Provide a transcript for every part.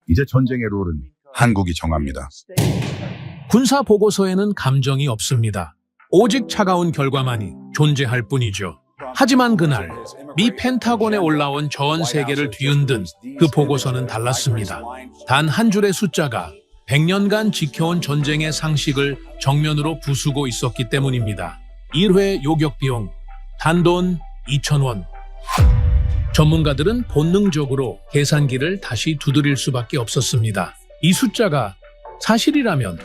이제 전쟁의 룰은 한국이 정합니다. 군사 보고서에는 감정이 없습니다. 오직 차가운 결과만이 존재할 뿐이죠. 하지만 그날 미 펜타곤에 올라온 전 세계를 뒤흔든 그 보고서는 달랐습니다. 단 한 줄의 숫자가 100년간 지켜온 전쟁의 상식을 정면으로 부수고 있었기 때문입니다. 1회 요격 비용 단돈 2,000원. 전문가들은 본능적으로 계산기를 다시 두드릴 수밖에 없었습니다. 이 숫자가 사실이라면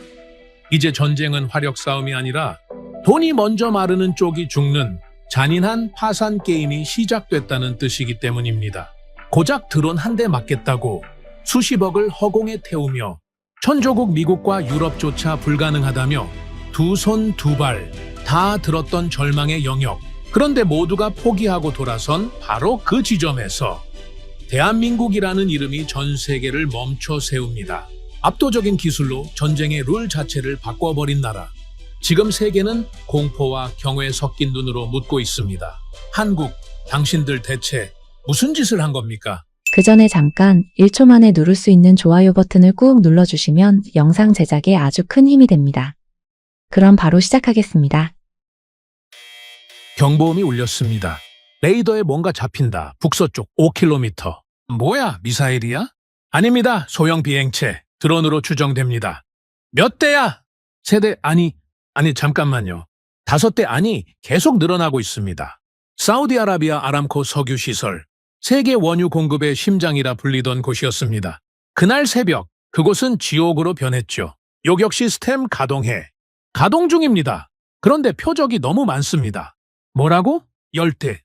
이제 전쟁은 화력 싸움이 아니라 돈이 먼저 마르는 쪽이 죽는 잔인한 파산 게임이 시작됐다는 뜻이기 때문입니다. 고작 드론 한 대 맞겠다고 수십억을 허공에 태우며 천조국 미국과 유럽조차 불가능하다며 두 손 두 발 다 들었던 절망의 영역. 그런데 모두가 포기하고 돌아선 바로 그 지점에서 대한민국이라는 이름이 전 세계를 멈춰 세웁니다. 압도적인 기술로 전쟁의 룰 자체를 바꿔버린 나라. 지금 세계는 공포와 경외 섞인 눈으로 묻고 있습니다. 한국, 당신들 대체 무슨 짓을 한 겁니까? 그 전에 잠깐 1초 만에 누를 수 있는 좋아요 버튼을 꾹 눌러주시면 영상 제작에 아주 큰 힘이 됩니다. 그럼 바로 시작하겠습니다. 경보음이 울렸습니다. 레이더에 뭔가 잡힌다. 북서쪽 5km. 뭐야, 미사일이야? 아닙니다. 소형 비행체. 드론으로 추정됩니다. 몇 대야? 세대 아니 잠깐만요. 5대 아니 계속 늘어나고 있습니다. 사우디아라비아 아람코 석유 시설. 세계 원유 공급의 심장이라 불리던 곳이었습니다. 그날 새벽 그곳은 지옥으로 변했죠. 요격 시스템 가동해. 가동 중입니다. 그런데 표적이 너무 많습니다. 뭐라고? 10대,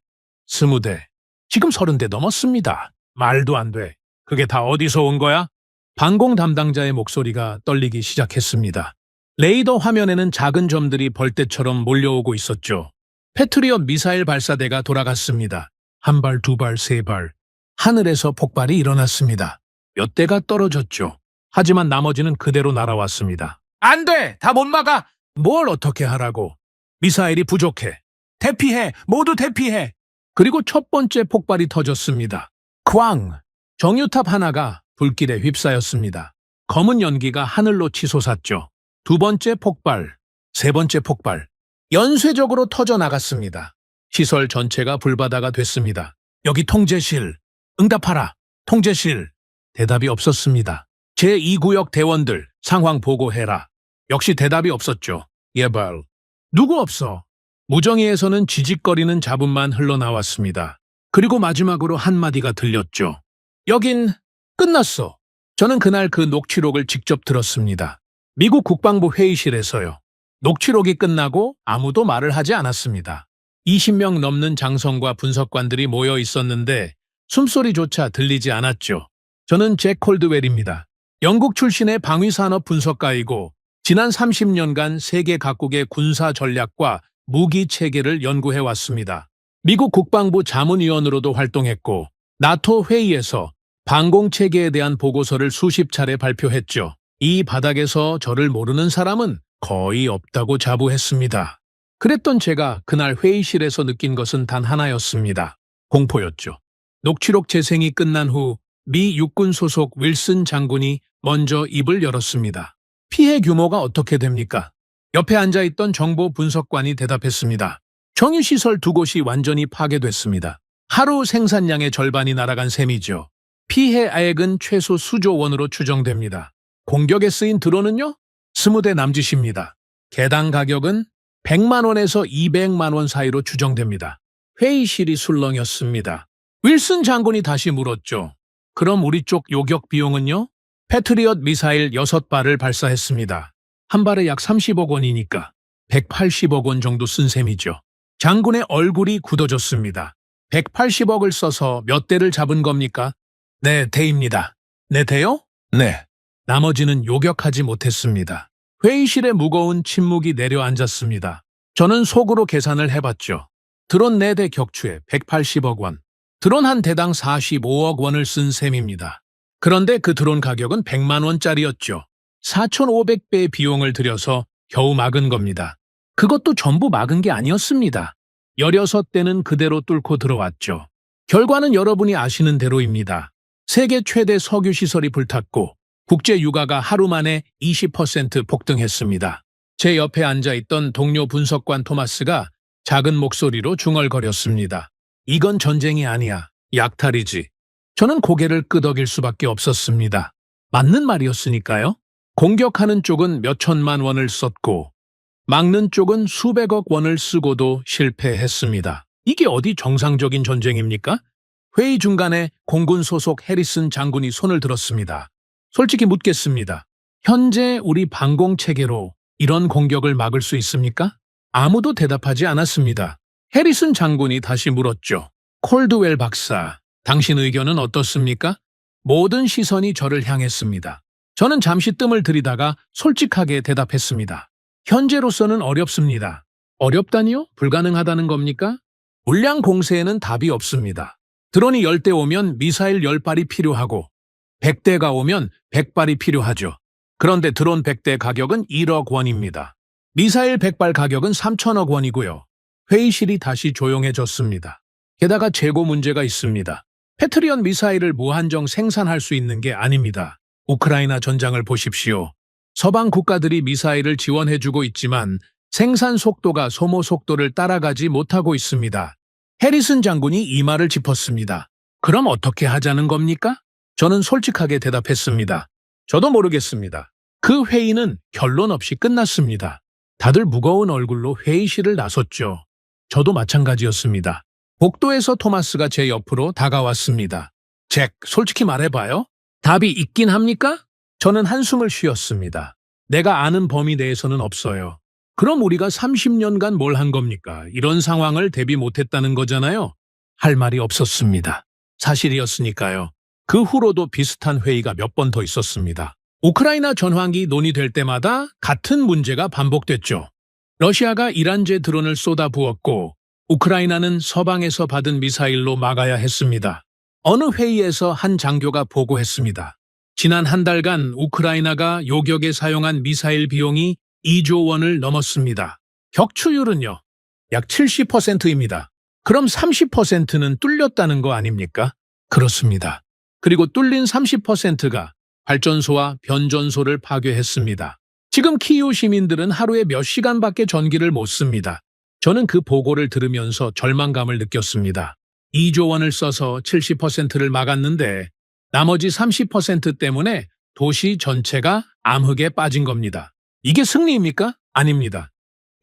20대, 지금 30대 넘었습니다. 말도 안 돼. 그게 다 어디서 온 거야? 방공 담당자의 목소리가 떨리기 시작했습니다. 레이더 화면에는 작은 점들이 벌떼처럼 몰려오고 있었죠. 패트리엇 미사일 발사대가 돌아갔습니다. 한 발, 두 발, 세 발. 하늘에서 폭발이 일어났습니다. 몇 대가 떨어졌죠. 하지만 나머지는 그대로 날아왔습니다. 안 돼! 다 못 막아! 뭘 어떻게 하라고? 미사일이 부족해. 대피해! 모두 대피해! 그리고 첫 번째 폭발이 터졌습니다. 쾅! 정유탑 하나가 불길에 휩싸였습니다. 검은 연기가 하늘로 치솟았죠. 두 번째 폭발, 세 번째 폭발. 연쇄적으로 터져나갔습니다. 시설 전체가 불바다가 됐습니다. 여기 통제실, 응답하라, 통제실. 대답이 없었습니다. 제2구역 대원들, 상황 보고해라. 역시 대답이 없었죠. 예발. 누구 없어? 무정의에서는 지직거리는 잡음만 흘러나왔습니다. 그리고 마지막으로 한마디가 들렸죠. 여긴 끝났어. 저는 그날 그 녹취록을 직접 들었습니다. 미국 국방부 회의실에서요. 녹취록이 끝나고 아무도 말을 하지 않았습니다. 20명 넘는 장성과 분석관들이 모여 있었는데 숨소리조차 들리지 않았죠. 저는 잭 콜드웰입니다. 영국 출신의 방위산업 분석가이고 지난 30년간 세계 각국의 군사 전략과 무기 체계를 연구해 왔습니다. 미국 국방부 자문위원으로도 활동했고 나토 회의에서 방공 체계에 대한 보고서를 수십 차례 발표했죠. 이 바닥에서 저를 모르는 사람은 거의 없다고 자부했습니다. 그랬던 제가 그날 회의실에서 느낀 것은 단 하나였습니다. 공포였죠. 녹취록 재생이 끝난 후 미 육군 소속 윌슨 장군이 먼저 입을 열었습니다. 피해 규모가 어떻게 됩니까? 옆에 앉아있던 정보 분석관이 대답했습니다. 정유시설 2곳이 완전히 파괴됐습니다. 하루 생산량의 절반이 날아간 셈이죠. 피해액은 최소 수조 원으로 추정됩니다. 공격에 쓰인 드론은요? 20대 남짓입니다. 개당 가격은 100만 원에서 200만 원 사이로 추정됩니다. 회의실이 술렁였습니다. 윌슨 장군이 다시 물었죠. 그럼 우리 쪽 요격 비용은요? 패트리엇 미사일 6발을 발사했습니다. 한 발에 약 30억 원이니까 180억 원 정도 쓴 셈이죠. 장군의 얼굴이 굳어졌습니다. 180억을 써서 몇 대를 잡은 겁니까? 네, 대입니다. 네, 대요? 네. 나머지는 요격하지 못했습니다. 회의실에 무거운 침묵이 내려앉았습니다. 저는 속으로 계산을 해봤죠. 드론 4대 격추에 180억 원. 드론 한 대당 45억 원을 쓴 셈입니다. 그런데 그 드론 가격은 100만 원짜리였죠. 4,500배의 비용을 들여서 겨우 막은 겁니다. 그것도 전부 막은 게 아니었습니다. 16대는 그대로 뚫고 들어왔죠. 결과는 여러분이 아시는 대로입니다. 세계 최대 석유 시설이 불탔고 국제 유가가 하루 만에 20% 폭등했습니다. 제 옆에 앉아있던 동료 분석관 토마스가 작은 목소리로 중얼거렸습니다. 이건 전쟁이 아니야. 약탈이지. 저는 고개를 끄덕일 수밖에 없었습니다. 맞는 말이었으니까요. 공격하는 쪽은 몇 천만 원을 썼고 막는 쪽은 수백억 원을 쓰고도 실패했습니다. 이게 어디 정상적인 전쟁입니까? 회의 중간에 공군 소속 해리슨 장군이 손을 들었습니다. 솔직히 묻겠습니다. 현재 우리 방공 체계로 이런 공격을 막을 수 있습니까? 아무도 대답하지 않았습니다. 해리슨 장군이 다시 물었죠. 콜드웰 박사, 당신 의견은 어떻습니까? 모든 시선이 저를 향했습니다. 저는 잠시 뜸을 들이다가 솔직하게 대답했습니다. 현재로서는 어렵습니다. 어렵다니요? 불가능하다는 겁니까? 물량 공세에는 답이 없습니다. 드론이 10대 오면 미사일 10발이 필요하고 100대가 오면 100발이 필요하죠. 그런데 드론 100대 가격은 1억 원입니다. 미사일 100발 가격은 3천억 원이고요. 회의실이 다시 조용해졌습니다. 게다가 재고 문제가 있습니다. 패트리언 미사일을 무한정 생산할 수 있는 게 아닙니다. 우크라이나 전장을 보십시오. 서방 국가들이 미사일을 지원해주고 있지만 생산 속도가 소모 속도를 따라가지 못하고 있습니다. 해리슨 장군이 이 말을 짚었습니다. 그럼 어떻게 하자는 겁니까? 저는 솔직하게 대답했습니다. 저도 모르겠습니다. 그 회의는 결론 없이 끝났습니다. 다들 무거운 얼굴로 회의실을 나섰죠. 저도 마찬가지였습니다. 복도에서 토마스가 제 옆으로 다가왔습니다. 잭, 솔직히 말해봐요. 답이 있긴 합니까? 저는 한숨을 쉬었습니다. 내가 아는 범위 내에서는 없어요. 그럼 우리가 30년간 뭘 한 겁니까? 이런 상황을 대비 못했다는 거잖아요. 할 말이 없었습니다. 사실이었으니까요. 그 후로도 비슷한 회의가 몇 번 더 있었습니다. 우크라이나 전황이 논의될 때마다 같은 문제가 반복됐죠. 러시아가 이란제 드론을 쏟아부었고 우크라이나는 서방에서 받은 미사일로 막아야 했습니다. 어느 회의에서 한 장교가 보고했습니다. 지난 한 달간 우크라이나가 요격에 사용한 미사일 비용이 2조 원을 넘었습니다. 격추율은요, 약 70%입니다. 그럼 30%는 뚫렸다는 거 아닙니까? 그렇습니다. 그리고 뚫린 30%가 발전소와 변전소를 파괴했습니다. 지금 키이우 시민들은 하루에 몇 시간밖에 전기를 못 씁니다. 저는 그 보고를 들으면서 절망감을 느꼈습니다. 2조 원을 써서 70%를 막았는데 나머지 30% 때문에 도시 전체가 암흑에 빠진 겁니다. 이게 승리입니까? 아닙니다.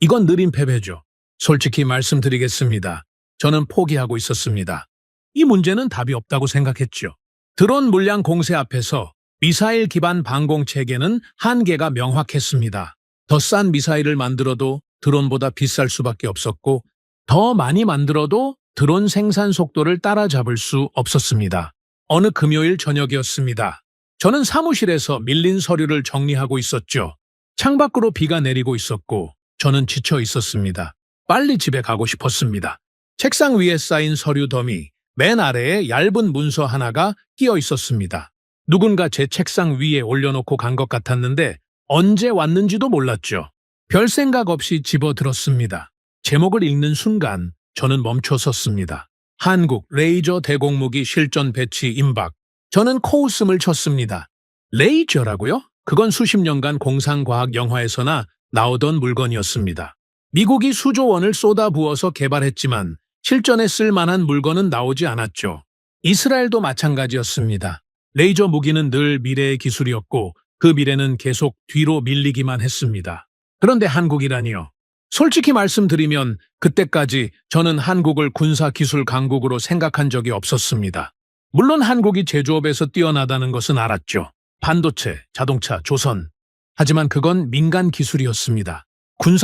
이건 느린 패배죠. 솔직히 말씀드리겠습니다. 저는 포기하고 있었습니다. 이 문제는 답이 없다고 생각했죠. 드론 물량 공세 앞에서 미사일 기반 방공 체계는 한계가 명확했습니다. 더 싼 미사일을 만들어도 드론보다 비쌀 수밖에 없었고 더 많이 만들어도 드론 생산 속도를 따라잡을 수 없었습니다. 어느 금요일 저녁이었습니다. 저는 사무실에서 밀린 서류를 정리하고 있었죠. 창밖으로 비가 내리고 있었고 저는 지쳐 있었습니다. 빨리 집에 가고 싶었습니다. 책상 위에 쌓인 서류 더미, 맨 아래에 얇은 문서 하나가 끼어 있었습니다. 누군가 제 책상 위에 올려놓고 간 것 같았는데 언제 왔는지도 몰랐죠. 별 생각 없이 집어들었습니다. 제목을 읽는 순간 저는 멈춰 섰습니다. 한국 레이저 대공무기 실전 배치 임박. 저는 코웃음을 쳤습니다. 레이저라고요? 그건 수십 년간 공상과학 영화에서나 나오던 물건이었습니다. 미국이 수조 원을 쏟아부어서 개발했지만 실전에 쓸 만한 물건은 나오지 않았죠. 이스라엘도 마찬가지였습니다. 레이저 무기는 늘 미래의 기술이었고 그 미래는 계속 뒤로 밀리기만 했습니다. 그런데 한국이라니요. 솔직히 말씀드리면 그때까지 저는 한국을 군사기술 강국으로 생각한 적이 없었습니다. 물론 한국이 제조업에서 뛰어나다는 것은 알았죠. 반도체, 자동차, 조선. 하지만 그건 민간 기술이었습니다.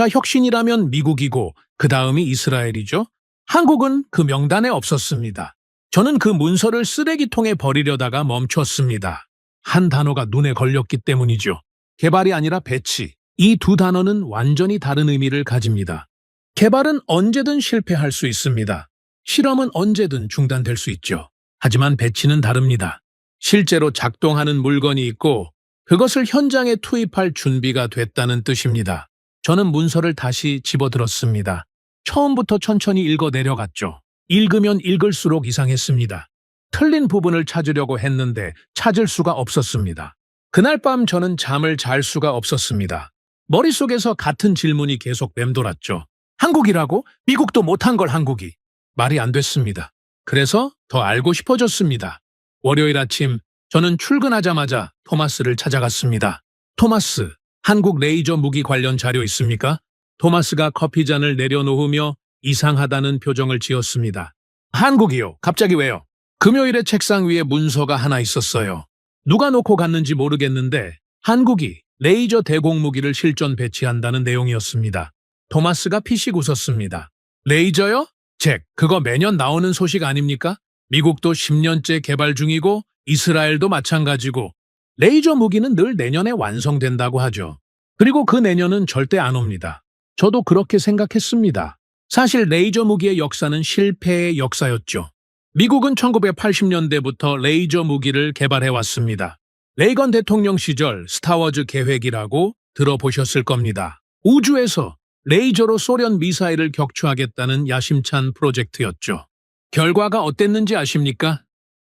군사혁신이라면 미국이고 그 다음이 이스라엘이죠. 한국은 그 명단에 없었습니다. 저는 그 문서를 쓰레기통에 버리려다가 멈췄습니다. 한 단어가 눈에 걸렸기 때문이죠. 개발이 아니라 배치. 이 두 단어는 완전히 다른 의미를 가집니다. 개발은 언제든 실패할 수 있습니다. 실험은 언제든 중단될 수 있죠. 하지만 배치는 다릅니다. 실제로 작동하는 물건이 있고 그것을 현장에 투입할 준비가 됐다는 뜻입니다. 저는 문서를 다시 집어들었습니다. 처음부터 천천히 읽어 내려갔죠. 읽으면 읽을수록 이상했습니다. 틀린 부분을 찾으려고 했는데 찾을 수가 없었습니다. 그날 밤 저는 잠을 잘 수가 없었습니다. 머릿속에서 같은 질문이 계속 맴돌았죠. 한국이라고? 미국도 못한 걸 한국이. 말이 안 됐습니다. 그래서 더 알고 싶어졌습니다. 월요일 아침 저는 출근하자마자 토마스를 찾아갔습니다. 토마스, 한국 레이저 무기 관련 자료 있습니까? 토마스가 커피잔을 내려놓으며 이상하다는 표정을 지었습니다. 한국이요? 갑자기 왜요? 금요일에 책상 위에 문서가 하나 있었어요. 누가 놓고 갔는지 모르겠는데 한국이 레이저 대공 무기를 실전 배치한다는 내용이었습니다. 토마스가 피식 웃었습니다. 레이저요? 잭, 그거 매년 나오는 소식 아닙니까? 미국도 10년째 개발 중이고 이스라엘도 마찬가지고 레이저 무기는 늘 내년에 완성된다고 하죠. 그리고 그 내년은 절대 안 옵니다. 저도 그렇게 생각했습니다. 사실 레이저 무기의 역사는 실패의 역사였죠. 미국은 1980년대부터 레이저 무기를 개발해왔습니다. 레이건 대통령 시절 스타워즈 계획이라고 들어보셨을 겁니다. 우주에서 레이저로 소련 미사일을 격추하겠다는 야심찬 프로젝트였죠. 결과가 어땠는지 아십니까?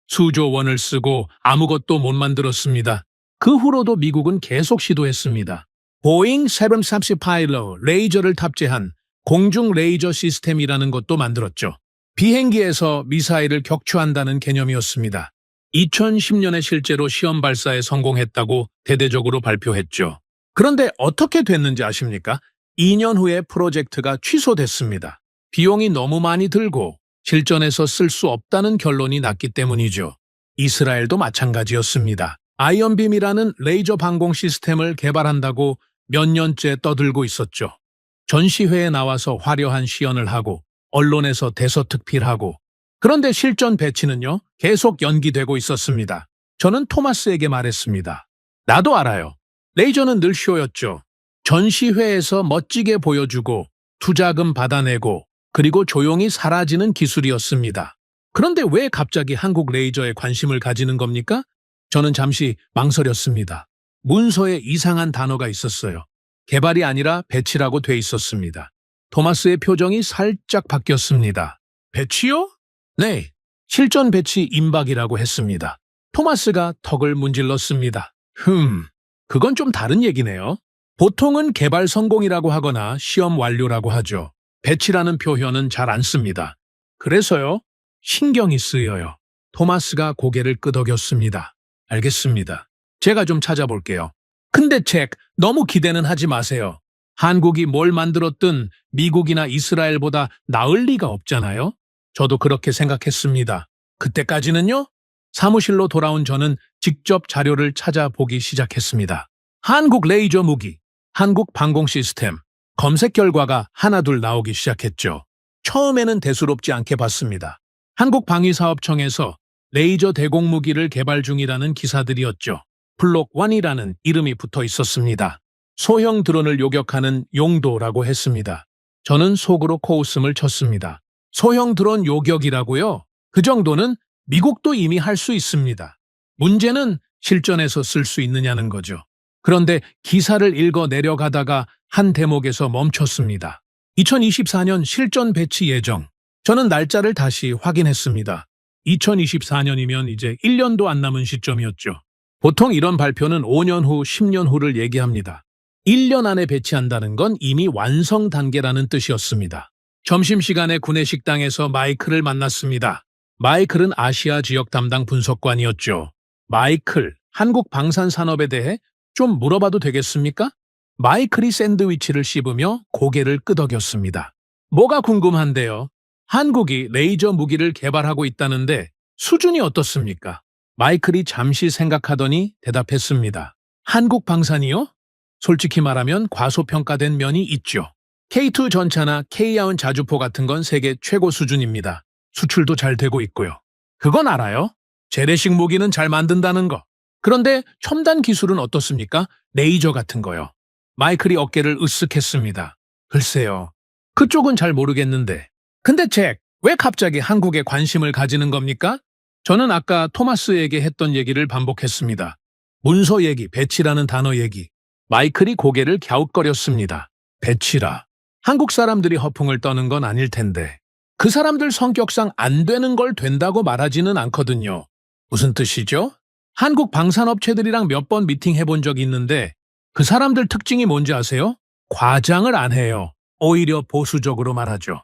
수조 원을 쓰고 아무것도 못 만들었습니다. 그 후로도 미국은 계속 시도했습니다. 보잉 738로 레이저를 탑재한 공중 레이저 시스템이라는 것도 만들었죠. 비행기에서 미사일을 격추한다는 개념이었습니다. 2010년에 실제로 시험 발사에 성공했다고 대대적으로 발표했죠. 그런데 어떻게 됐는지 아십니까? 2년 후에 프로젝트가 취소됐습니다. 비용이 너무 많이 들고 실전에서 쓸 수 없다는 결론이 났기 때문이죠. 이스라엘도 마찬가지였습니다. 아이언빔이라는 레이저 방공 시스템을 개발한다고 몇 년째 떠들고 있었죠. 전시회에 나와서 화려한 시연을 하고 언론에서 대서특필하고 그런데 실전 배치는요 계속 연기되고 있었습니다. 저는 토마스에게 말했습니다. 나도 알아요. 레이저는 늘 쇼였죠. 전시회에서 멋지게 보여주고 투자금 받아내고 그리고 조용히 사라지는 기술이었습니다. 그런데 왜 갑자기 한국 레이저에 관심을 가지는 겁니까? 저는 잠시 망설였습니다. 문서에 이상한 단어가 있었어요. 개발이 아니라 배치라고 돼 있었습니다. 토마스의 표정이 살짝 바뀌었습니다. 배치요? 네, 실전 배치 임박이라고 했습니다. 토마스가 턱을 문질렀습니다. 그건 좀 다른 얘기네요. 보통은 개발 성공이라고 하거나 시험 완료라고 하죠. 배치라는 표현은 잘 안 씁니다. 그래서요, 신경이 쓰여요. 토마스가 고개를 끄덕였습니다. 알겠습니다. 제가 좀 찾아볼게요. 근데 잭, 너무 기대는 하지 마세요. 한국이 뭘 만들었든 미국이나 이스라엘보다 나을 리가 없잖아요. 저도 그렇게 생각했습니다. 그때까지는요? 사무실로 돌아온 저는 직접 자료를 찾아보기 시작했습니다. 한국 레이저 무기, 한국 방공 시스템, 검색 결과가 하나둘 나오기 시작했죠. 처음에는 대수롭지 않게 봤습니다. 한국방위사업청에서 레이저 대공무기를 개발 중이라는 기사들이었죠. 블록1이라는 이름이 붙어 있었습니다. 소형 드론을 요격하는 용도라고 했습니다. 저는 속으로 코웃음을 쳤습니다. 소형 드론 요격이라고요? 그 정도는 미국도 이미 할 수 있습니다. 문제는 실전에서 쓸 수 있느냐는 거죠. 그런데 기사를 읽어 내려가다가 한 대목에서 멈췄습니다. 2024년 실전 배치 예정. 저는 날짜를 다시 확인했습니다. 2024년이면 이제 1년도 안 남은 시점이었죠. 보통 이런 발표는 5년 후, 10년 후를 얘기합니다. 1년 안에 배치한다는 건 이미 완성 단계라는 뜻이었습니다. 점심시간에 구내식당에서 마이클을 만났습니다. 마이클은 아시아 지역 담당 분석관이었죠. 마이클, 한국 방산산업에 대해 좀 물어봐도 되겠습니까? 마이클이 샌드위치를 씹으며 고개를 끄덕였습니다. 뭐가 궁금한데요? 한국이 레이저 무기를 개발하고 있다는데 수준이 어떻습니까? 마이클이 잠시 생각하더니 대답했습니다. 한국 방산이요? 솔직히 말하면 과소평가된 면이 있죠. K2 전차나 K-야운 자주포 같은 건 세계 최고 수준입니다. 수출도 잘 되고 있고요. 그건 알아요. 재래식 무기는 잘 만든다는 거. 그런데 첨단 기술은 어떻습니까? 레이저 같은 거요. 마이클이 어깨를 으쓱했습니다. 글쎄요. 그쪽은 잘 모르겠는데. 근데 잭, 왜 갑자기 한국에 관심을 가지는 겁니까? 저는 아까 토마스에게 했던 얘기를 반복했습니다. 문서 얘기, 배치라는 단어 얘기. 마이클이 고개를 갸웃거렸습니다. 배치라. 한국 사람들이 허풍을 떠는 건 아닐 텐데. 그 사람들 성격상 안 되는 걸 된다고 말하지는 않거든요. 무슨 뜻이죠? 한국 방산업체들이랑 몇 번 미팅해본 적이 있는데 그 사람들 특징이 뭔지 아세요? 과장을 안 해요. 오히려 보수적으로 말하죠.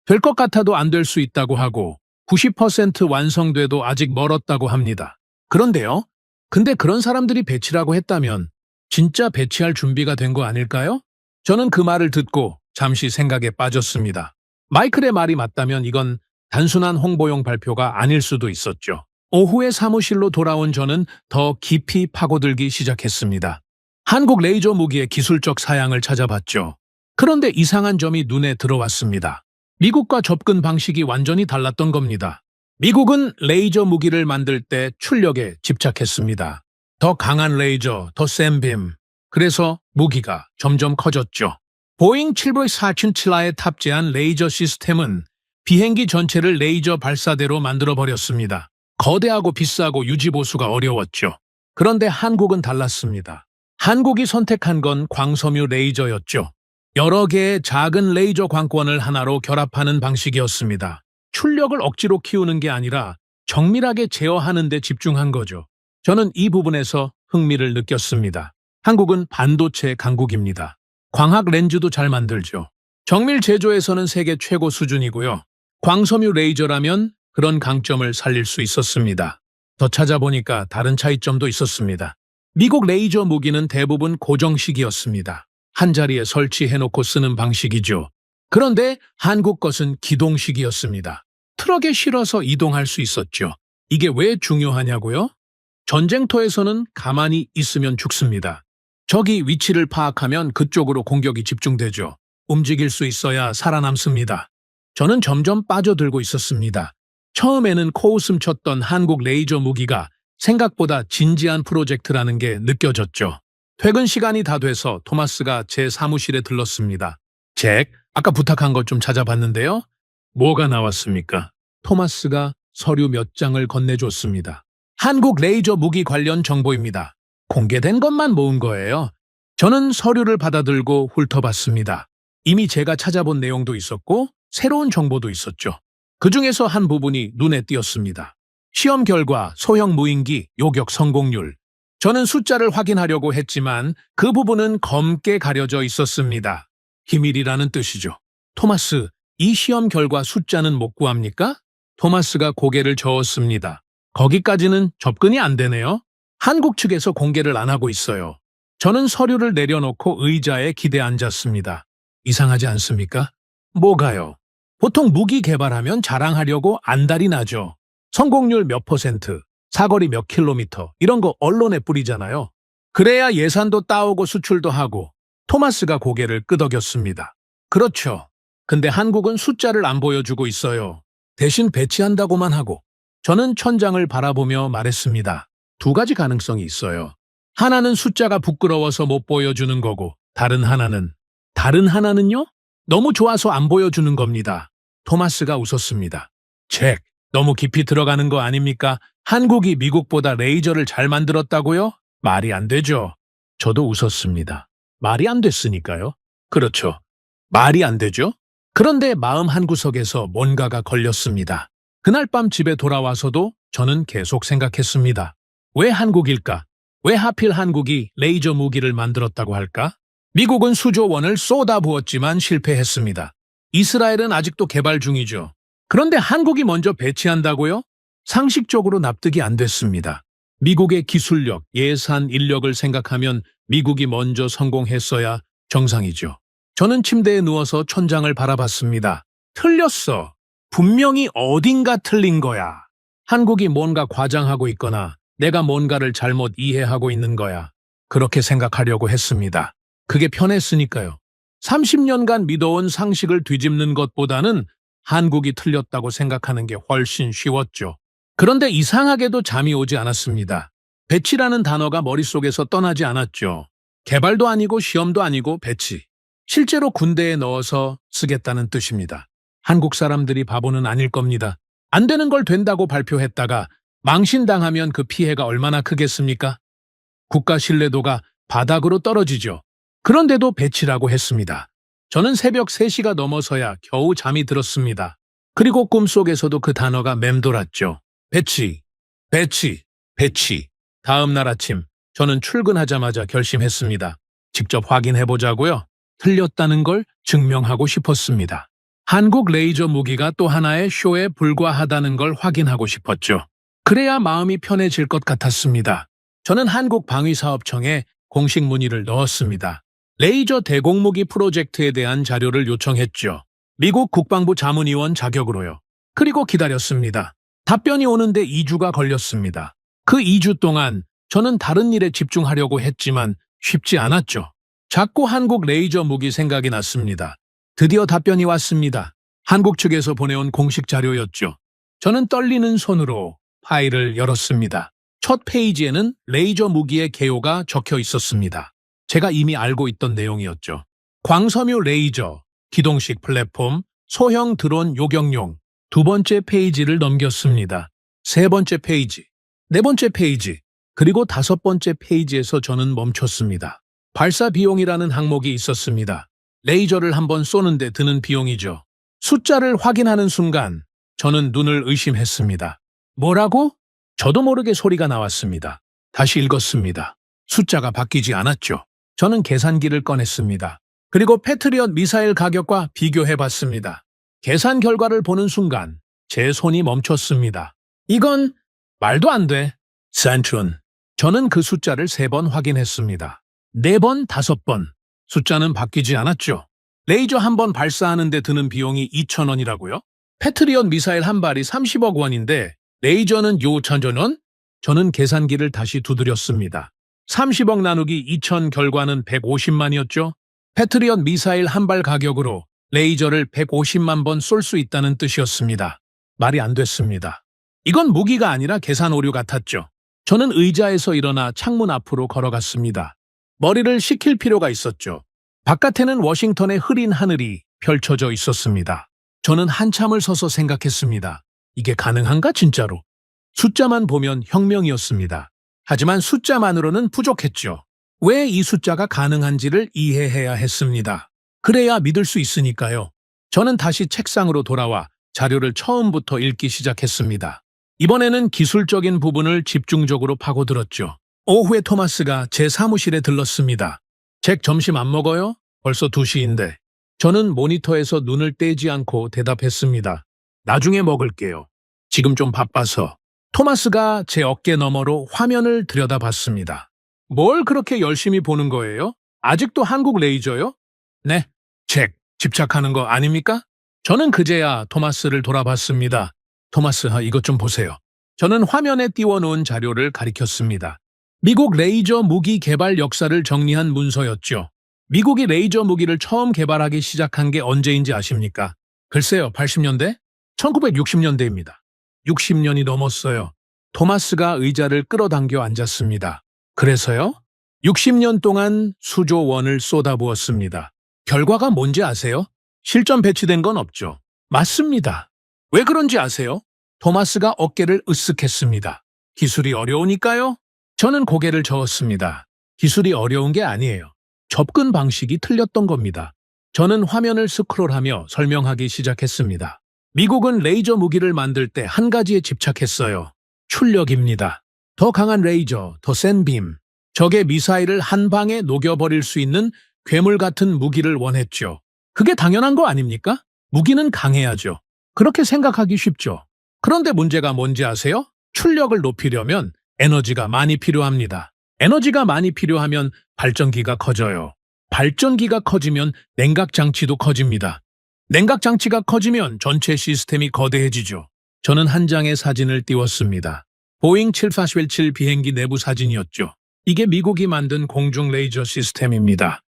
될 것 같아도 안 될 수 있다고 하고 90% 완성돼도 아직 멀었다고 합니다. 그런데요? 근데 그런 사람들이 배치라고 했다면 진짜 배치할 준비가 된 거 아닐까요? 저는 그 말을 듣고 잠시 생각에 빠졌습니다. 마이클의 말이 맞다면 이건 단순한 홍보용 발표가 아닐 수도 있었죠. 오후에 사무실로 돌아온 저는 더 깊이 파고들기 시작했습니다. 한국 레이저 무기의 기술적 사양을 찾아봤죠. 그런데 이상한 점이 눈에 들어왔습니다. 미국과 접근 방식이 완전히 달랐던 겁니다. 미국은 레이저 무기를 만들 때 출력에 집착했습니다. 더 강한 레이저, 더 센 빔. 그래서 무기가 점점 커졌죠. 보잉 747에 탑재한 레이저 시스템은 비행기 전체를 레이저 발사대로 만들어버렸습니다. 거대하고 비싸고 유지보수가 어려웠죠. 그런데 한국은 달랐습니다. 한국이 선택한 건 광섬유 레이저였죠. 여러 개의 작은 레이저 광권을 하나로 결합하는 방식이었습니다. 출력을 억지로 키우는 게 아니라 정밀하게 제어하는 데 집중한 거죠. 저는 이 부분에서 흥미를 느꼈습니다. 한국은 반도체 강국입니다. 광학 렌즈도 잘 만들죠. 정밀 제조에서는 세계 최고 수준이고요. 광섬유 레이저라면 그런 강점을 살릴 수 있었습니다. 더 찾아보니까 다른 차이점도 있었습니다. 미국 레이저 무기는 대부분 고정식이었습니다. 한 자리에 설치해놓고 쓰는 방식이죠. 그런데 한국 것은 기동식이었습니다. 트럭에 실어서 이동할 수 있었죠. 이게 왜 중요하냐고요? 전쟁터에서는 가만히 있으면 죽습니다. 적이 위치를 파악하면 그쪽으로 공격이 집중되죠. 움직일 수 있어야 살아남습니다. 저는 점점 빠져들고 있었습니다. 처음에는 코웃음 쳤던 한국 레이저 무기가 생각보다 진지한 프로젝트라는 게 느껴졌죠. 퇴근 시간이 다 돼서 토마스가 제 사무실에 들렀습니다. 잭, 아까 부탁한 것 좀 찾아봤는데요. 뭐가 나왔습니까? 토마스가 서류 몇 장을 건네줬습니다. 한국 레이저 무기 관련 정보입니다. 공개된 것만 모은 거예요. 저는 서류를 받아들고 훑어봤습니다. 이미 제가 찾아본 내용도 있었고 새로운 정보도 있었죠. 그중에서 한 부분이 눈에 띄었습니다. 시험 결과, 소형 무인기, 요격 성공률. 저는 숫자를 확인하려고 했지만 그 부분은 검게 가려져 있었습니다. 기밀이라는 뜻이죠. 토마스, 이 시험 결과 숫자는 못 구합니까? 토마스가 고개를 저었습니다. 거기까지는 접근이 안 되네요. 한국 측에서 공개를 안 하고 있어요. 저는 서류를 내려놓고 의자에 기대 앉았습니다. 이상하지 않습니까? 뭐가요? 보통 무기 개발하면 자랑하려고 안달이 나죠. 성공률 몇 %, 사거리 몇 킬로미터 이런 거 언론에 뿌리잖아요. 그래야 예산도 따오고 수출도 하고. 토마스가 고개를 끄덕였습니다. 그렇죠. 근데 한국은 숫자를 안 보여주고 있어요. 대신 배치한다고만 하고. 저는 천장을 바라보며 말했습니다. 두 가지 가능성이 있어요. 하나는 숫자가 부끄러워서 못 보여주는 거고 다른 하나는요? 너무 좋아서 안 보여주는 겁니다. 토마스가 웃었습니다. 잭, 너무 깊이 들어가는 거 아닙니까? 한국이 미국보다 레이저를 잘 만들었다고요? 말이 안 되죠. 저도 웃었습니다. 말이 안 됐으니까요. 그렇죠. 말이 안 되죠? 그런데 마음 한구석에서 뭔가가 걸렸습니다. 그날 밤 집에 돌아와서도 저는 계속 생각했습니다. 왜 한국일까? 왜 하필 한국이 레이저 무기를 만들었다고 할까? 미국은 수조 원을 쏟아부었지만 실패했습니다. 이스라엘은 아직도 개발 중이죠. 그런데 한국이 먼저 배치한다고요? 상식적으로 납득이 안 됐습니다. 미국의 기술력, 예산, 인력을 생각하면 미국이 먼저 성공했어야 정상이죠. 저는 침대에 누워서 천장을 바라봤습니다. 틀렸어. 분명히 어딘가 틀린 거야. 한국이 뭔가 과장하고 있거나 내가 뭔가를 잘못 이해하고 있는 거야. 그렇게 생각하려고 했습니다. 그게 편했으니까요. 30년간 믿어온 상식을 뒤집는 것보다는 한국이 틀렸다고 생각하는 게 훨씬 쉬웠죠. 그런데 이상하게도 잠이 오지 않았습니다. 배치라는 단어가 머릿속에서 떠나지 않았죠. 개발도 아니고 시험도 아니고 배치. 실제로 군대에 넣어서 쓰겠다는 뜻입니다. 한국 사람들이 바보는 아닐 겁니다. 안 되는 걸 된다고 발표했다가 망신당하면 그 피해가 얼마나 크겠습니까? 국가 신뢰도가 바닥으로 떨어지죠. 그런데도 배치라고 했습니다. 저는 새벽 3시가 넘어서야 겨우 잠이 들었습니다. 그리고 꿈속에서도 그 단어가 맴돌았죠. 배치, 배치, 배치. 다음 날 아침 저는 출근하자마자 결심했습니다. 직접 확인해보자고요. 틀렸다는 걸 증명하고 싶었습니다. 한국 레이저 무기가 또 하나의 쇼에 불과하다는 걸 확인하고 싶었죠. 그래야 마음이 편해질 것 같았습니다. 저는 한국방위사업청에 공식 문의를 넣었습니다. 레이저 대공무기 프로젝트에 대한 자료를 요청했죠. 미국 국방부 자문위원 자격으로요. 그리고 기다렸습니다. 답변이 오는데 2주가 걸렸습니다. 그 2주 동안 저는 다른 일에 집중하려고 했지만 쉽지 않았죠. 자꾸 한국 레이저 무기 생각이 났습니다. 드디어 답변이 왔습니다. 한국 측에서 보내온 공식 자료였죠. 저는 떨리는 손으로 파일을 열었습니다. 첫 페이지에는 레이저 무기의 개요가 적혀 있었습니다. 제가 이미 알고 있던 내용이었죠. 광섬유 레이저, 기동식 플랫폼, 소형 드론 요격용. 두 번째 페이지를 넘겼습니다. 세 번째 페이지, 네 번째 페이지, 그리고 다섯 번째 페이지에서 저는 멈췄습니다. 발사 비용이라는 항목이 있었습니다. 레이저를 한번 쏘는데 드는 비용이죠. 숫자를 확인하는 순간 저는 눈을 의심했습니다. 뭐라고? 저도 모르게 소리가 나왔습니다. 다시 읽었습니다. 숫자가 바뀌지 않았죠. 저는 계산기를 꺼냈습니다. 그리고 패트리엇 미사일 가격과 비교해봤습니다. 계산 결과를 보는 순간 제 손이 멈췄습니다. 이건 말도 안 돼. 산춘. 저는 그 숫자를 3번 확인했습니다. 4번, 5번. 숫자는 바뀌지 않았죠. 레이저 한 번 발사하는데 드는 비용이 2,000원이라고요? 패트리엇 미사일 한 발이 30억 원인데 레이저는 6,000원? 저는 계산기를 다시 두드렸습니다. 30억 나누기 2,000 결과는 150만이었죠. 패트리엇 미사일 한 발 가격으로 레이저를 150만 번 쏠 수 있다는 뜻이었습니다. 말이 안 됐습니다. 이건 무기가 아니라 계산 오류 같았죠. 저는 의자에서 일어나 창문 앞으로 걸어갔습니다. 머리를 식힐 필요가 있었죠. 바깥에는 워싱턴의 흐린 하늘이 펼쳐져 있었습니다. 저는 한참을 서서 생각했습니다. 이게 가능한가 진짜로? 숫자만 보면 혁명이었습니다. 하지만 숫자만으로는 부족했죠. 왜 이 숫자가 가능한지를 이해해야 했습니다. 그래야 믿을 수 있으니까요. 저는 다시 책상으로 돌아와 자료를 처음부터 읽기 시작했습니다. 이번에는 기술적인 부분을 집중적으로 파고들었죠. 오후에 토마스가 제 사무실에 들렀습니다. 잭 점심 안 먹어요? 벌써 2시인데. 저는 모니터에서 눈을 떼지 않고 대답했습니다. 나중에 먹을게요. 지금 좀 바빠서. 토마스가 제 어깨 너머로 화면을 들여다봤습니다. 뭘 그렇게 열심히 보는 거예요? 아직도 한국 레이저요? 네, 잭, 집착하는 거 아닙니까? 저는 그제야 토마스를 돌아봤습니다. 토마스, 이것 좀 보세요. 저는 화면에 띄워놓은 자료를 가리켰습니다. 미국 레이저 무기 개발 역사를 정리한 문서였죠. 미국이 레이저 무기를 처음 개발하기 시작한 게 언제인지 아십니까? 글쎄요, 80년대? 1960년대입니다. 60년이 넘었어요. 토마스가 의자를 끌어당겨 앉았습니다. 그래서요? 60년 동안 수조 원을 쏟아부었습니다. 결과가 뭔지 아세요? 실전 배치된 건 없죠. 맞습니다. 왜 그런지 아세요? 토마스가 어깨를 으쓱했습니다. 기술이 어려우니까요? 저는 고개를 저었습니다. 기술이 어려운 게 아니에요. 접근 방식이 틀렸던 겁니다. 저는 화면을 스크롤하며 설명하기 시작했습니다. 미국은 레이저 무기를 만들 때 한 가지에 집착했어요. 출력입니다. 더 강한 레이저, 더 센 빔. 적의 미사일을 한 방에 녹여버릴 수 있는 괴물 같은 무기를 원했죠. 그게 당연한 거 아닙니까? 무기는 강해야죠. 그렇게 생각하기 쉽죠. 그런데 문제가 뭔지 아세요? 출력을 높이려면 에너지가 많이 필요합니다. 에너지가 많이 필요하면 발전기가 커져요. 발전기가 커지면 냉각장치도 커집니다. 냉각장치가 커지면 전체 시스템이 거대해지죠. 저는 한 장의 사진을 띄웠습니다. 보잉 747 비행기 내부 사진이었죠. 이게 미국이 만든 공중 레이저 시스템입니다.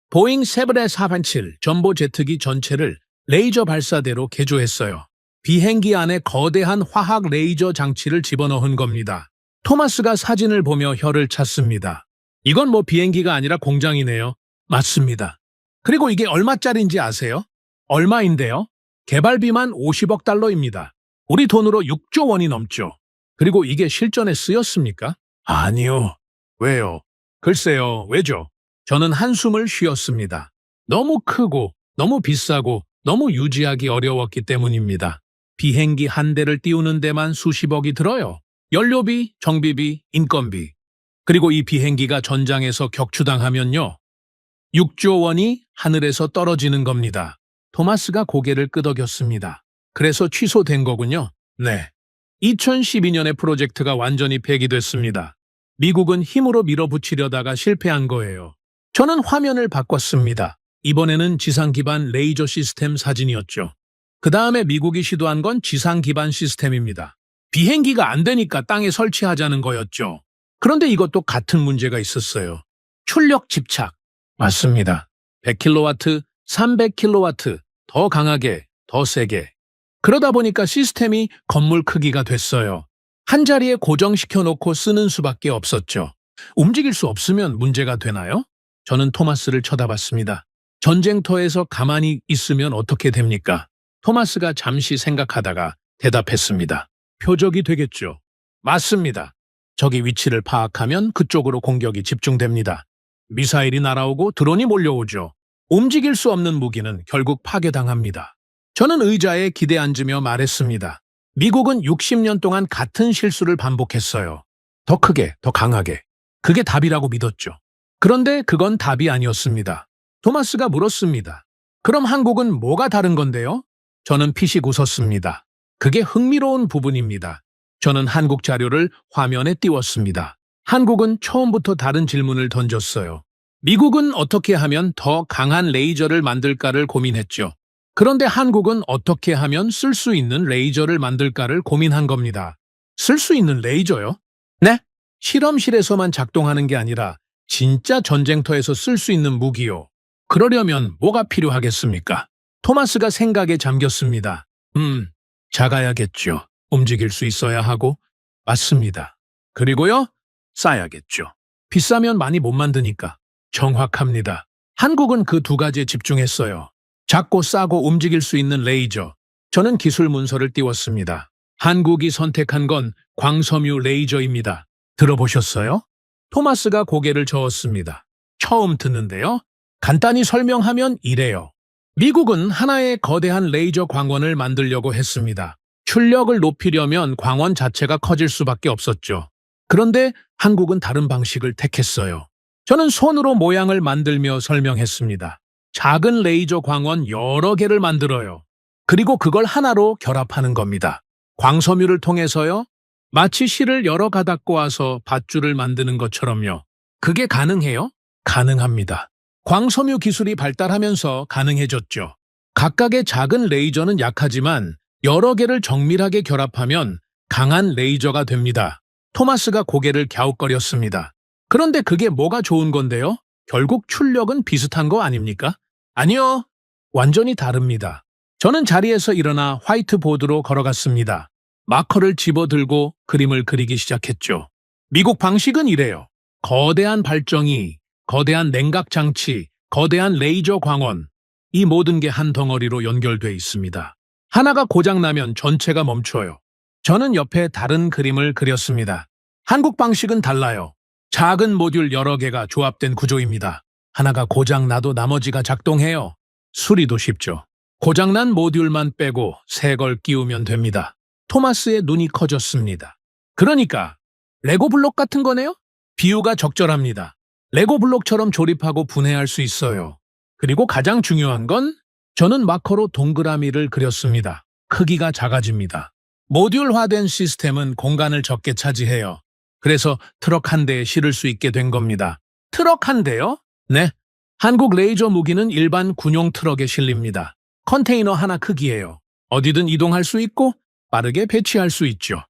보잉 747 전보 제트기 전체를 레이저 발사대로 개조했어요. 비행기 안에 거대한 화학 레이저 장치를 집어넣은 겁니다. 토마스가 사진을 보며 혀를 찼습니다. 이건 뭐 비행기가 아니라 공장이네요. 맞습니다. 그리고 이게 얼마짜리인지 아세요? 얼마인데요? 개발비만 50억 달러입니다. 우리 돈으로 6조 원이 넘죠. 그리고 이게 실전에 쓰였습니까? 아니요. 왜요? 글쎄요, 왜죠? 저는 한숨을 쉬었습니다. 너무 크고, 너무 비싸고, 너무 유지하기 어려웠기 때문입니다. 비행기 한 대를 띄우는 데만 수십억이 들어요. 연료비, 정비비, 인건비. 그리고 이 비행기가 전장에서 격추당하면요. 6조 원이 하늘에서 떨어지는 겁니다. 토마스가 고개를 끄덕였습니다. 그래서 취소된 거군요. 네. 2012년에 프로젝트가 완전히 폐기됐습니다. 미국은 힘으로 밀어붙이려다가 실패한 거예요. 저는 화면을 바꿨습니다. 이번에는 지상 기반 레이저 시스템 사진이었죠. 그 다음에 미국이 시도한 건 지상 기반 시스템입니다. 비행기가 안 되니까 땅에 설치하자는 거였죠. 그런데 이것도 같은 문제가 있었어요. 출력 집착. 맞습니다. 100kW, 300kW, 더 강하게, 더 세게. 그러다 보니까 시스템이 건물 크기가 됐어요. 한 자리에 고정시켜 놓고 쓰는 수밖에 없었죠. 움직일 수 없으면 문제가 되나요? 저는 토마스를 쳐다봤습니다. 전쟁터에서 가만히 있으면 어떻게 됩니까? 토마스가 잠시 생각하다가 대답했습니다. 표적이 되겠죠. 맞습니다. 적이 위치를 파악하면 그쪽으로 공격이 집중됩니다. 미사일이 날아오고 드론이 몰려오죠. 움직일 수 없는 무기는 결국 파괴당합니다. 저는 의자에 기대 앉으며 말했습니다. 미국은 60년 동안 같은 실수를 반복했어요. 더 크게, 더 강하게. 그게 답이라고 믿었죠. 그런데 그건 답이 아니었습니다. 토마스가 물었습니다. 그럼 한국은 뭐가 다른 건데요? 저는 피식 웃었습니다. 그게 흥미로운 부분입니다. 저는 한국 자료를 화면에 띄웠습니다. 한국은 처음부터 다른 질문을 던졌어요. 미국은 어떻게 하면 더 강한 레이저를 만들까를 고민했죠. 그런데 한국은 어떻게 하면 쓸 수 있는 레이저를 만들까를 고민한 겁니다. 쓸 수 있는 레이저요? 네? 실험실에서만 작동하는 게 아니라 진짜 전쟁터에서 쓸 수 있는 무기요. 그러려면 뭐가 필요하겠습니까? 토마스가 생각에 잠겼습니다. 작아야겠죠. 움직일 수 있어야 하고. 맞습니다. 그리고요? 싸야겠죠. 비싸면 많이 못 만드니까. 정확합니다. 한국은 그 두 가지에 집중했어요. 작고 싸고 움직일 수 있는 레이저. 저는 기술 문서를 띄웠습니다. 한국이 선택한 건 광섬유 레이저입니다. 들어보셨어요? 토마스가 고개를 저었습니다. 처음 듣는데요. 간단히 설명하면 이래요. 미국은 하나의 거대한 레이저 광원을 만들려고 했습니다. 출력을 높이려면 광원 자체가 커질 수밖에 없었죠. 그런데 한국은 다른 방식을 택했어요. 저는 손으로 모양을 만들며 설명했습니다. 작은 레이저 광원 여러 개를 만들어요. 그리고 그걸 하나로 결합하는 겁니다. 광섬유를 통해서요. 마치 실을 여러 가닥 꼬아서 밧줄을 만드는 것처럼요. 그게 가능해요? 가능합니다. 광섬유 기술이 발달하면서 가능해졌죠. 각각의 작은 레이저는 약하지만 여러 개를 정밀하게 결합하면 강한 레이저가 됩니다. 토마스가 고개를 갸웃거렸습니다. 그런데 그게 뭐가 좋은 건데요? 결국 출력은 비슷한 거 아닙니까? 아니요. 완전히 다릅니다. 저는 자리에서 일어나 화이트보드로 걸어갔습니다. 마커를 집어들고 그림을 그리기 시작했죠. 미국 방식은 이래요. 거대한 발정이, 거대한 냉각 장치, 거대한 레이저 광원, 이 모든 게 한 덩어리로 연결돼 있습니다. 하나가 고장나면 전체가 멈춰요. 저는 옆에 다른 그림을 그렸습니다. 한국 방식은 달라요. 작은 모듈 여러 개가 조합된 구조입니다. 하나가 고장나도 나머지가 작동해요. 수리도 쉽죠. 고장난 모듈만 빼고 새 걸 끼우면 됩니다. 토마스의 눈이 커졌습니다. 그러니까 레고 블록 같은 거네요? 비유가 적절합니다. 레고 블록처럼 조립하고 분해할 수 있어요. 그리고 가장 중요한 건 저는 마커로 동그라미를 그렸습니다. 크기가 작아집니다. 모듈화된 시스템은 공간을 적게 차지해요. 그래서 트럭 한 대에 실을 수 있게 된 겁니다. 트럭 한 대요? 네. 한국 레이저 무기는 일반 군용 트럭에 실립니다. 컨테이너 하나 크기예요. 어디든 이동할 수 있고 빠르게 배치할 수 있죠.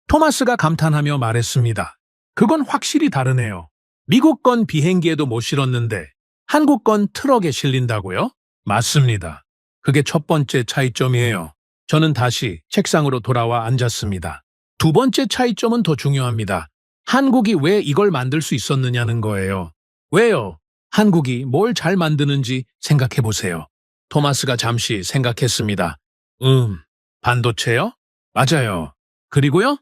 토마스가 감탄하며 말했습니다. 그건 확실히 다르네요. 미국 건 비행기에도 못 실었는데 한국 건 트럭에 실린다고요? 맞습니다. 그게 첫 번째 차이점이에요. 저는 다시 책상으로 돌아와 앉았습니다. 두 번째 차이점은 더 중요합니다. 한국이 왜 이걸 만들 수 있었느냐는 거예요. 왜요? 한국이 뭘 잘 만드는지 생각해 보세요. 토마스가 잠시 생각했습니다. 반도체요? 맞아요. 그리고요?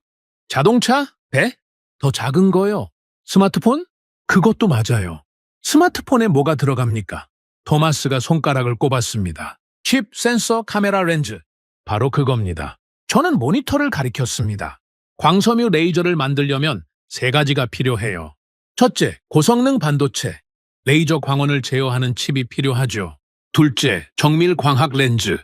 자동차? 배? 더 작은 거요. 스마트폰? 그것도 맞아요. 스마트폰에 뭐가 들어갑니까? 토마스가 손가락을 꼽았습니다. 칩, 센서, 카메라, 렌즈. 바로 그겁니다. 저는 모니터를 가리켰습니다. 광섬유 레이저를 만들려면 세 가지가 필요해요. 첫째, 고성능 반도체, 레이저 광원을 제어하는 칩이 필요하죠. 둘째, 정밀 광학 렌즈,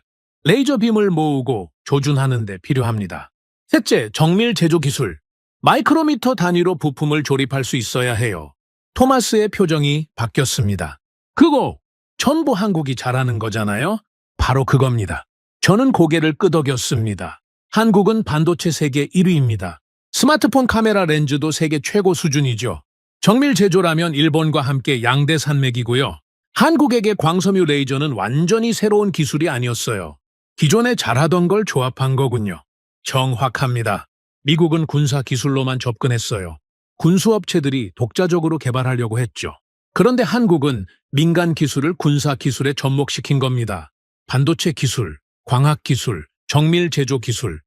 레이저 빔을 모으고 조준하는 데 필요합니다. 셋째, 정밀 제조 기술, 마이크로미터 단위로 부품을 조립할 수 있어야 해요. 토마스의 표정이 바뀌었습니다. 그거 전부 한국이 잘하는 거잖아요? 바로 그겁니다. 저는 고개를 끄덕였습니다. 한국은 반도체 세계 1위입니다. 스마트폰 카메라 렌즈도 세계 최고 수준이죠. 정밀 제조라면 일본과 함께 양대 산맥이고요. 한국에게 광섬유 레이저는 완전히 새로운 기술이 아니었어요. 기존에 잘하던 걸 조합한 거군요. 정확합니다. 미국은 군사 기술로만 접근했어요. 군수업체들이 독자적으로 개발하려고 했죠. 그런데 한국은 민간 기술을 군사 기술에 접목시킨 겁니다. 반도체 기술, 광학 기술, 정밀 제조 기술,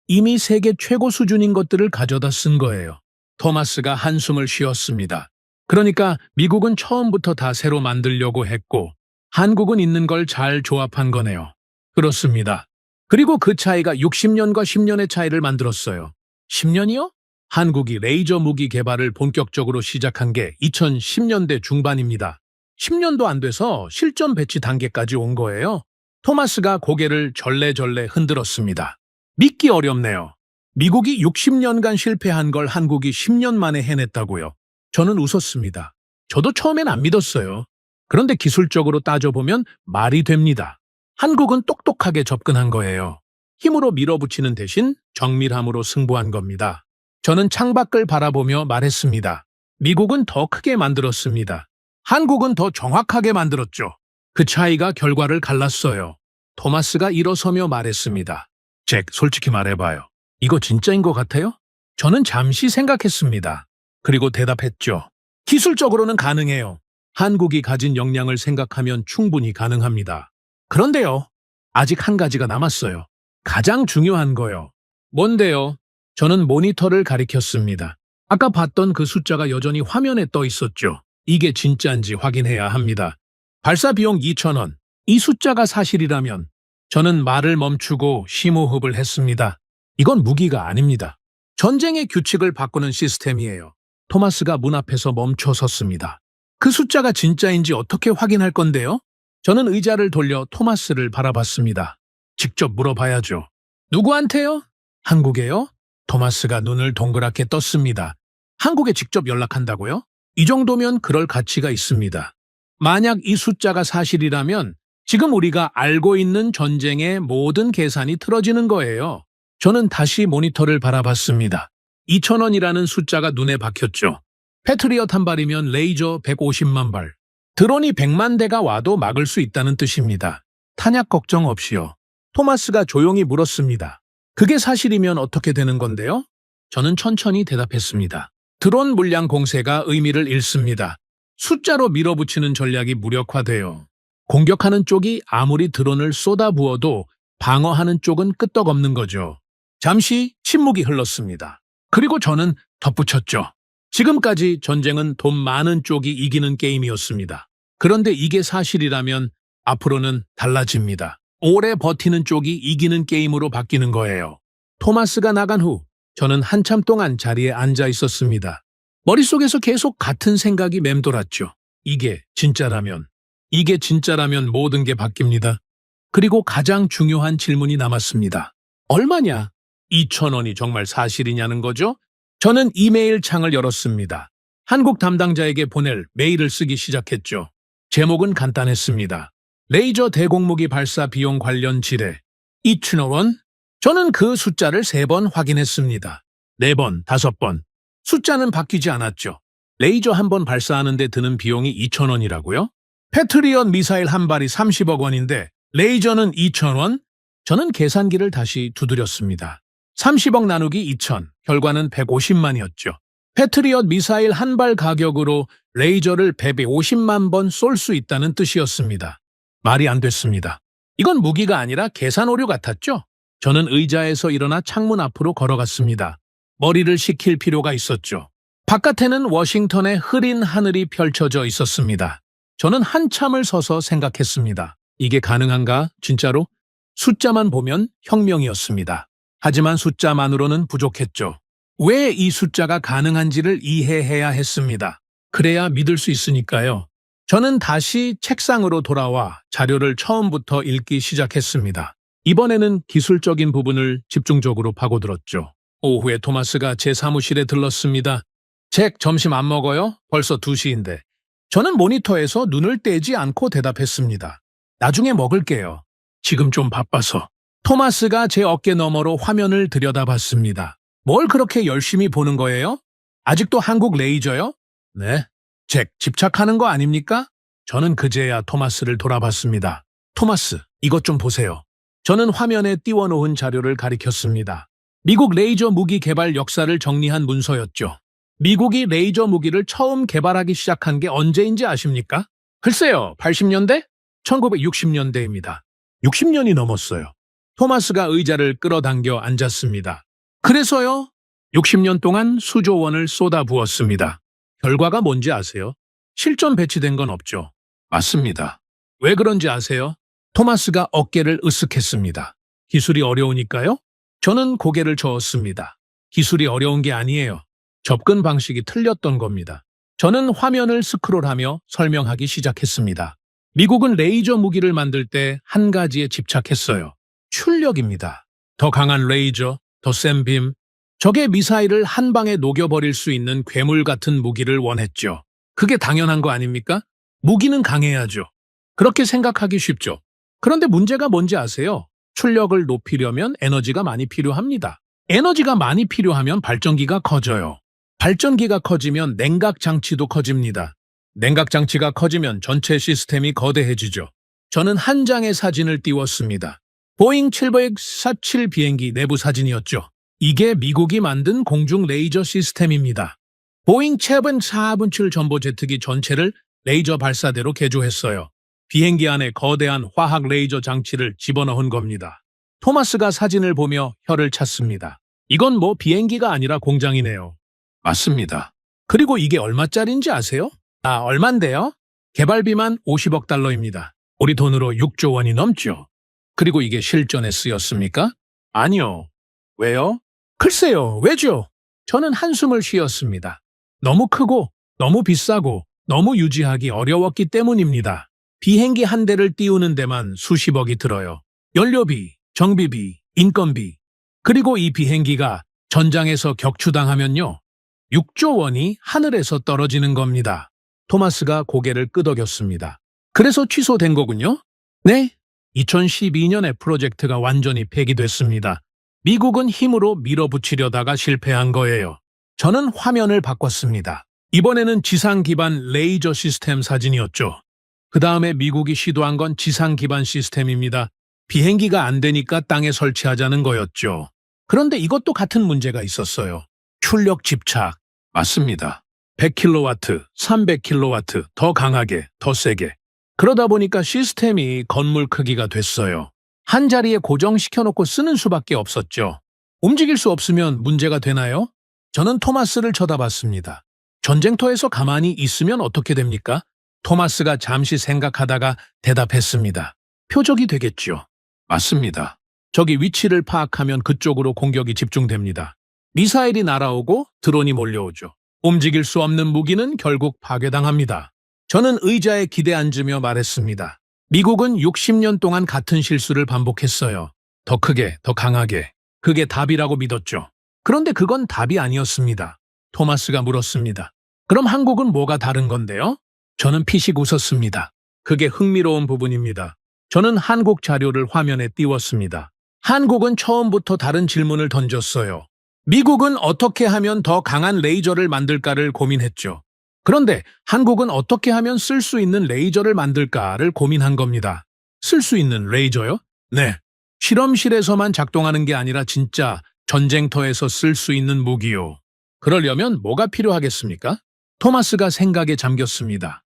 이미 세계 최고 수준인 것들을 가져다 쓴 거예요. 토마스가 한숨을 쉬었습니다. 그러니까 미국은 처음부터 다 새로 만들려고 했고 한국은 있는 걸 잘 조합한 거네요. 그렇습니다. 그리고 그 차이가 60년과 10년의 차이를 만들었어요. 10년이요? 한국이 레이저 무기 개발을 본격적으로 시작한 게 2010년대 중반입니다. 10년도 안 돼서 실전 배치 단계까지 온 거예요. 토마스가 고개를 절레절레 흔들었습니다. 믿기 어렵네요. 미국이 60년간 실패한 걸 한국이 10년 만에 해냈다고요. 저는 웃었습니다. 저도 처음엔 안 믿었어요. 그런데 기술적으로 따져보면 말이 됩니다. 한국은 똑똑하게 접근한 거예요. 힘으로 밀어붙이는 대신 정밀함으로 승부한 겁니다. 저는 창밖을 바라보며 말했습니다. 미국은 더 크게 만들었습니다. 한국은 더 정확하게 만들었죠. 그 차이가 결과를 갈랐어요. 토마스가 일어서며 말했습니다. 잭, 솔직히 말해봐요. 이거 진짜인 것 같아요? 저는 잠시 생각했습니다. 그리고 대답했죠. 기술적으로는 가능해요. 한국이 가진 역량을 생각하면 충분히 가능합니다. 그런데요, 아직 한 가지가 남았어요. 가장 중요한 거요. 뭔데요? 저는 모니터를 가리켰습니다. 아까 봤던 그 숫자가 여전히 화면에 떠 있었죠. 이게 진짜인지 확인해야 합니다. 발사 비용 2,000원. 이 숫자가 사실이라면 저는 말을 멈추고 심호흡을 했습니다. 이건 무기가 아닙니다. 전쟁의 규칙을 바꾸는 시스템이에요. 토마스가 문 앞에서 멈춰 섰습니다. 그 숫자가 진짜인지 어떻게 확인할 건데요? 저는 의자를 돌려 토마스를 바라봤습니다. 직접 물어봐야죠. 누구한테요? 한국에요? 토마스가 눈을 동그랗게 떴습니다. 한국에 직접 연락한다고요? 이 정도면 그럴 가치가 있습니다. 만약 이 숫자가 사실이라면 지금 우리가 알고 있는 전쟁의 모든 계산이 틀어지는 거예요. 저는 다시 모니터를 바라봤습니다. 2,000원이라는 숫자가 눈에 박혔죠. 패트리엇 한 발이면 레이저 150만 발. 드론이 100만 대가 와도 막을 수 있다는 뜻입니다. 탄약 걱정 없이요. 토마스가 조용히 물었습니다. 그게 사실이면 어떻게 되는 건데요? 저는 천천히 대답했습니다. 드론 물량 공세가 의미를 잃습니다. 숫자로 밀어붙이는 전략이 무력화돼요. 공격하는 쪽이 아무리 드론을 쏟아부어도 방어하는 쪽은 끄떡없는 거죠. 잠시 침묵이 흘렀습니다. 그리고 저는 덧붙였죠. 지금까지 전쟁은 돈 많은 쪽이 이기는 게임이었습니다. 그런데 이게 사실이라면 앞으로는 달라집니다. 오래 버티는 쪽이 이기는 게임으로 바뀌는 거예요. 토마스가 나간 후 저는 한참 동안 자리에 앉아 있었습니다. 머릿속에서 계속 같은 생각이 맴돌았죠. 이게 진짜라면 모든 게 바뀝니다. 그리고 가장 중요한 질문이 남았습니다. 얼마냐? 2,000원이 정말 사실이냐는 거죠? 저는 이메일 창을 열었습니다. 한국 담당자에게 보낼 메일을 쓰기 시작했죠. 제목은 간단했습니다. 레이저 대공무기 발사 비용 관련 지뢰. 2,000원? 저는 그 숫자를 3번 확인했습니다. 4번, 5번. 숫자는 바뀌지 않았죠. 레이저 한 번 발사하는 데 드는 비용이 2,000원이라고요? 패트리엇 미사일 한 발이 30억 원인데 레이저는 2,000원? 저는 계산기를 다시 두드렸습니다. 30억 나누기 2,000, 결과는 150만이었죠. 패트리엇 미사일 한 발 가격으로 레이저를 150만 번 쏠 수 있다는 뜻이었습니다. 말이 안 됐습니다. 이건 무기가 아니라 계산 오류 같았죠? 저는 의자에서 일어나 창문 앞으로 걸어갔습니다. 머리를 식힐 필요가 있었죠. 바깥에는 워싱턴의 흐린 하늘이 펼쳐져 있었습니다. 저는 한참을 서서 생각했습니다. 이게 가능한가? 진짜로? 숫자만 보면 혁명이었습니다. 하지만 숫자만으로는 부족했죠. 왜 이 숫자가 가능한지를 이해해야 했습니다. 그래야 믿을 수 있으니까요. 저는 다시 책상으로 돌아와 자료를 처음부터 읽기 시작했습니다. 이번에는 기술적인 부분을 집중적으로 파고들었죠. 오후에 토마스가 제 사무실에 들렀습니다. 잭, 점심 안 먹어요? 벌써 2시인데. 저는 모니터에서 눈을 떼지 않고 대답했습니다. 나중에 먹을게요. 지금 좀 바빠서. 토마스가 제 어깨 너머로 화면을 들여다봤습니다. 뭘 그렇게 열심히 보는 거예요? 아직도 한국 레이저요? 네. 잭, 집착하는 거 아닙니까? 저는 그제야 토마스를 돌아봤습니다. 토마스, 이것 좀 보세요. 저는 화면에 띄워놓은 자료를 가리켰습니다. 미국 레이저 무기 개발 역사를 정리한 문서였죠. 미국이 레이저 무기를 처음 개발하기 시작한 게 언제인지 아십니까? 글쎄요, 80년대? 1960년대입니다. 60년이 넘었어요. 토마스가 의자를 끌어당겨 앉았습니다. 그래서요, 60년 동안 수조 원을 쏟아부었습니다. 결과가 뭔지 아세요? 실전 배치된 건 없죠. 맞습니다. 왜 그런지 아세요? 토마스가 어깨를 으쓱했습니다. 기술이 어려우니까요? 저는 고개를 저었습니다. 기술이 어려운 게 아니에요. 접근 방식이 틀렸던 겁니다. 저는 화면을 스크롤하며 설명하기 시작했습니다. 미국은 레이저 무기를 만들 때 한 가지에 집착했어요. 출력입니다. 더 강한 레이저, 더 센 빔. 적의 미사일을 한 방에 녹여버릴 수 있는 괴물 같은 무기를 원했죠. 그게 당연한 거 아닙니까? 무기는 강해야죠. 그렇게 생각하기 쉽죠. 그런데 문제가 뭔지 아세요? 출력을 높이려면 에너지가 많이 필요합니다. 에너지가 많이 필요하면 발전기가 커져요. 발전기가 커지면 냉각 장치도 커집니다. 냉각 장치가 커지면 전체 시스템이 거대해지죠. 저는 한 장의 사진을 띄웠습니다. 보잉 747 비행기 내부 사진이었죠. 이게 미국이 만든 공중 레이저 시스템입니다. 보잉 747 전보제트기 전체를 레이저 발사대로 개조했어요. 비행기 안에 거대한 화학 레이저 장치를 집어넣은 겁니다. 토마스가 사진을 보며 혀를 찼습니다. 이건 뭐 비행기가 아니라 공장이네요. 맞습니다. 그리고 이게 얼마짜린지 아세요? 얼만데요? 개발비만 50억 달러입니다. 우리 돈으로 6조 원이 넘죠. 그리고 이게 실전에 쓰였습니까? 아니요. 왜요? 글쎄요, 왜죠? 저는 한숨을 쉬었습니다. 너무 크고, 너무 비싸고, 너무 유지하기 어려웠기 때문입니다. 비행기 한 대를 띄우는 데만 수십억이 들어요. 연료비, 정비비, 인건비. 그리고 이 비행기가 전장에서 격추당하면요. 6조 원이 하늘에서 떨어지는 겁니다. 토마스가 고개를 끄덕였습니다. 그래서 취소된 거군요? 네. 2012년에 프로젝트가 완전히 폐기됐습니다. 미국은 힘으로 밀어붙이려다가 실패한 거예요. 저는 화면을 바꿨습니다. 이번에는 지상 기반 레이저 시스템 사진이었죠. 그 다음에 미국이 시도한 건 지상 기반 시스템입니다. 비행기가 안 되니까 땅에 설치하자는 거였죠. 그런데 이것도 같은 문제가 있었어요. 출력 집착. 맞습니다. 100kW, 300kW, 더 강하게, 더 세게. 그러다 보니까 시스템이 건물 크기가 됐어요. 한 자리에 고정시켜놓고 쓰는 수밖에 없었죠. 움직일 수 없으면 문제가 되나요? 저는 토마스를 쳐다봤습니다. 전쟁터에서 가만히 있으면 어떻게 됩니까? 토마스가 잠시 생각하다가 대답했습니다. 표적이 되겠죠. 맞습니다. 적이 위치를 파악하면 그쪽으로 공격이 집중됩니다. 미사일이 날아오고 드론이 몰려오죠. 움직일 수 없는 무기는 결국 파괴당합니다. 저는 의자에 기대 앉으며 말했습니다. 미국은 60년 동안 같은 실수를 반복했어요. 더 크게, 더 강하게. 그게 답이라고 믿었죠. 그런데 그건 답이 아니었습니다. 토마스가 물었습니다. 그럼 한국은 뭐가 다른 건데요? 저는 피식 웃었습니다. 그게 흥미로운 부분입니다. 저는 한국 자료를 화면에 띄웠습니다. 한국은 처음부터 다른 질문을 던졌어요. 미국은 어떻게 하면 더 강한 레이저를 만들까를 고민했죠. 그런데 한국은 어떻게 하면 쓸 수 있는 레이저를 만들까를 고민한 겁니다. 쓸 수 있는 레이저요? 네. 실험실에서만 작동하는 게 아니라 진짜 전쟁터에서 쓸 수 있는 무기요. 그러려면 뭐가 필요하겠습니까? 토마스가 생각에 잠겼습니다.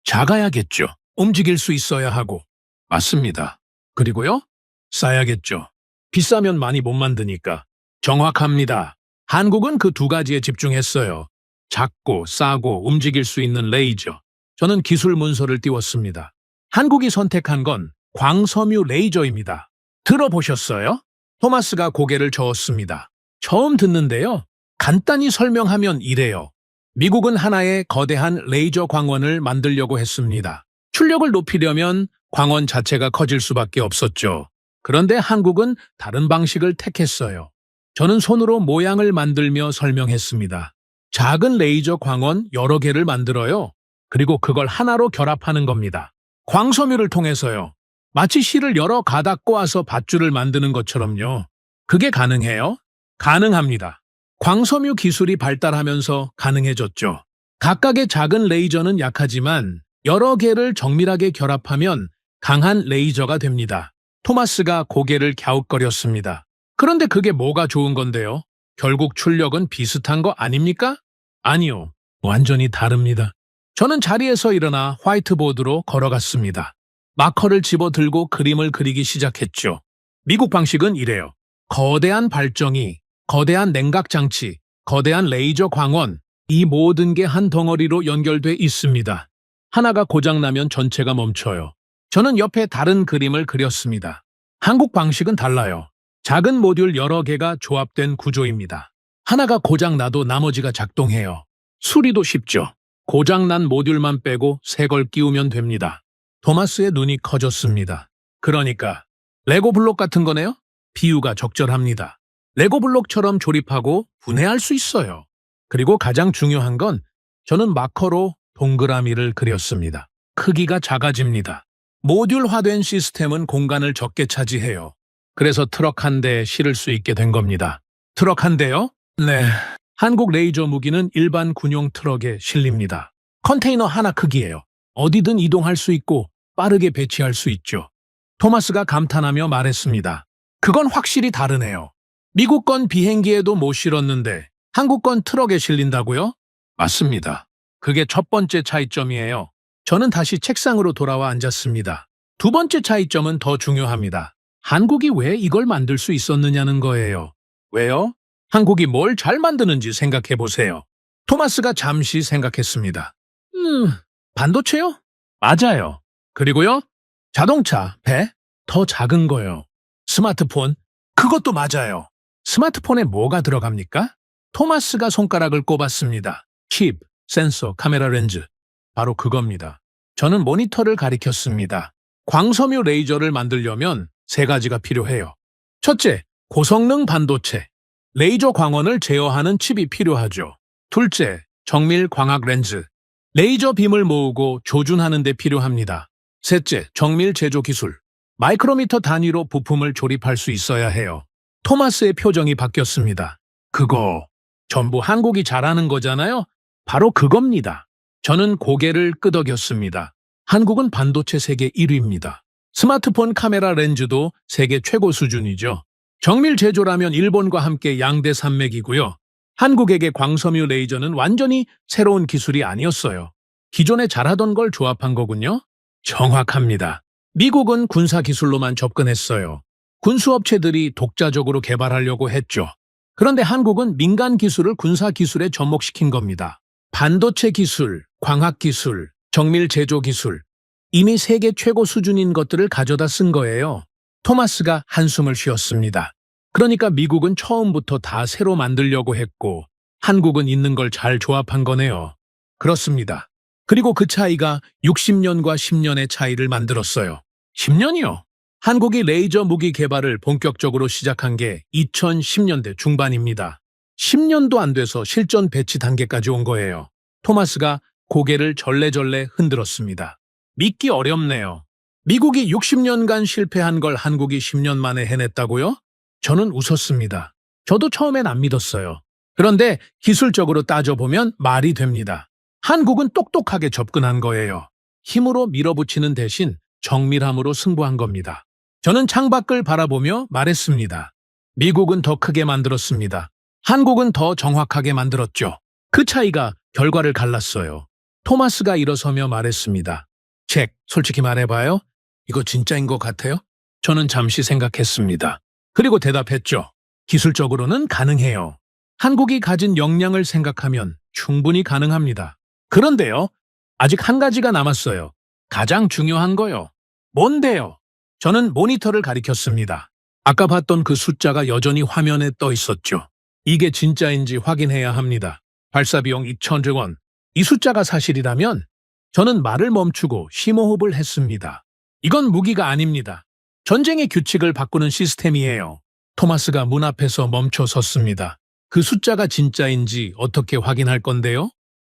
작아야겠죠. 움직일 수 있어야 하고. 맞습니다. 그리고요? 싸야겠죠. 비싸면 많이 못 만드니까. 정확합니다. 한국은 그 두 가지에 집중했어요. 작고 싸고 움직일 수 있는 레이저. 저는 기술 문서를 띄웠습니다. 한국이 선택한 건 광섬유 레이저입니다. 들어보셨어요? 토마스가 고개를 저었습니다. 처음 듣는데요. 간단히 설명하면 이래요. 미국은 하나의 거대한 레이저 광원을 만들려고 했습니다. 출력을 높이려면 광원 자체가 커질 수밖에 없었죠. 그런데 한국은 다른 방식을 택했어요. 저는 손으로 모양을 만들며 설명했습니다. 작은 레이저 광원 여러 개를 만들어요. 그리고 그걸 하나로 결합하는 겁니다. 광섬유를 통해서요. 마치 실을 여러 가닥 꼬아서 밧줄을 만드는 것처럼요. 그게 가능해요? 가능합니다. 광섬유 기술이 발달하면서 가능해졌죠. 각각의 작은 레이저는 약하지만 여러 개를 정밀하게 결합하면 강한 레이저가 됩니다. 토마스가 고개를 갸웃거렸습니다. 그런데 그게 뭐가 좋은 건데요? 결국 출력은 비슷한 거 아닙니까? 아니요. 완전히 다릅니다. 저는 자리에서 일어나 화이트보드로 걸어갔습니다. 마커를 집어들고 그림을 그리기 시작했죠. 미국 방식은 이래요. 거대한 발정이, 거대한 냉각장치, 거대한 레이저 광원, 이 모든 게 한 덩어리로 연결돼 있습니다. 하나가 고장나면 전체가 멈춰요. 저는 옆에 다른 그림을 그렸습니다. 한국 방식은 달라요. 작은 모듈 여러 개가 조합된 구조입니다. 하나가 고장나도 나머지가 작동해요. 수리도 쉽죠. 고장난 모듈만 빼고 새 걸 끼우면 됩니다. 토마스의 눈이 커졌습니다. 그러니까 레고 블록 같은 거네요? 비유가 적절합니다. 레고 블록처럼 조립하고 분해할 수 있어요. 그리고 가장 중요한 건 저는 마커로 동그라미를 그렸습니다. 크기가 작아집니다. 모듈화된 시스템은 공간을 적게 차지해요. 그래서 트럭 한 대에 실을 수 있게 된 겁니다. 트럭 한 대요? 네. 한국 레이저 무기는 일반 군용 트럭에 실립니다. 컨테이너 하나 크기예요. 어디든 이동할 수 있고 빠르게 배치할 수 있죠. 토마스가 감탄하며 말했습니다. 그건 확실히 다르네요. 미국 건 비행기에도 못 실었는데 한국 건 트럭에 실린다고요? 맞습니다. 그게 첫 번째 차이점이에요. 저는 다시 책상으로 돌아와 앉았습니다. 두 번째 차이점은 더 중요합니다. 한국이 왜 이걸 만들 수 있었느냐는 거예요. 왜요? 한국이 뭘 잘 만드는지 생각해 보세요. 토마스가 잠시 생각했습니다. 반도체요? 맞아요. 그리고요? 자동차, 배? 더 작은 거요. 스마트폰? 그것도 맞아요. 스마트폰에 뭐가 들어갑니까? 토마스가 손가락을 꼽았습니다. 칩, 센서, 카메라 렌즈. 바로 그겁니다. 저는 모니터를 가리켰습니다. 광섬유 레이저를 만들려면 세 가지가 필요해요. 첫째, 고성능 반도체. 레이저 광원을 제어하는 칩이 필요하죠. 둘째, 정밀 광학 렌즈. 레이저 빔을 모으고 조준하는 데 필요합니다. 셋째, 정밀 제조 기술. 마이크로미터 단위로 부품을 조립할 수 있어야 해요. 토마스의 표정이 바뀌었습니다. 그거 전부 한국이 잘하는 거잖아요? 바로 그겁니다. 저는 고개를 끄덕였습니다. 한국은 반도체 세계 1위입니다. 스마트폰 카메라 렌즈도 세계 최고 수준이죠. 정밀 제조라면 일본과 함께 양대 산맥이고요. 한국에게 광섬유 레이저는 완전히 새로운 기술이 아니었어요. 기존에 잘하던 걸 조합한 거군요. 정확합니다. 미국은 군사 기술로만 접근했어요. 군수업체들이 독자적으로 개발하려고 했죠. 그런데 한국은 민간 기술을 군사 기술에 접목시킨 겁니다. 반도체 기술, 광학 기술, 정밀 제조 기술, 이미 세계 최고 수준인 것들을 가져다 쓴 거예요. 토마스가 한숨을 쉬었습니다. 그러니까 미국은 처음부터 다 새로 만들려고 했고 한국은 있는 걸 잘 조합한 거네요. 그렇습니다. 그리고 그 차이가 60년과 10년의 차이를 만들었어요. 10년이요? 한국이 레이저 무기 개발을 본격적으로 시작한 게 2010년대 중반입니다. 10년도 안 돼서 실전 배치 단계까지 온 거예요. 토마스가 고개를 절레절레 흔들었습니다. 믿기 어렵네요. 미국이 60년간 실패한 걸 한국이 10년 만에 해냈다고요? 저는 웃었습니다. 저도 처음엔 안 믿었어요. 그런데 기술적으로 따져보면 말이 됩니다. 한국은 똑똑하게 접근한 거예요. 힘으로 밀어붙이는 대신 정밀함으로 승부한 겁니다. 저는 창밖을 바라보며 말했습니다. 미국은 더 크게 만들었습니다. 한국은 더 정확하게 만들었죠. 그 차이가 결과를 갈랐어요. 토마스가 일어서며 말했습니다. 잭, 솔직히 말해봐요. 이거 진짜인 것 같아요? 저는 잠시 생각했습니다. 그리고 대답했죠. 기술적으로는 가능해요. 한국이 가진 역량을 생각하면 충분히 가능합니다. 그런데요, 아직 한 가지가 남았어요. 가장 중요한 거요. 뭔데요? 저는 모니터를 가리켰습니다. 아까 봤던 그 숫자가 여전히 화면에 떠 있었죠. 이게 진짜인지 확인해야 합니다. 발사비용 2,000원. 이 숫자가 사실이라면 저는 말을 멈추고 심호흡을 했습니다. 이건 무기가 아닙니다. 전쟁의 규칙을 바꾸는 시스템이에요. 토마스가 문 앞에서 멈춰 섰습니다. 그 숫자가 진짜인지 어떻게 확인할 건데요?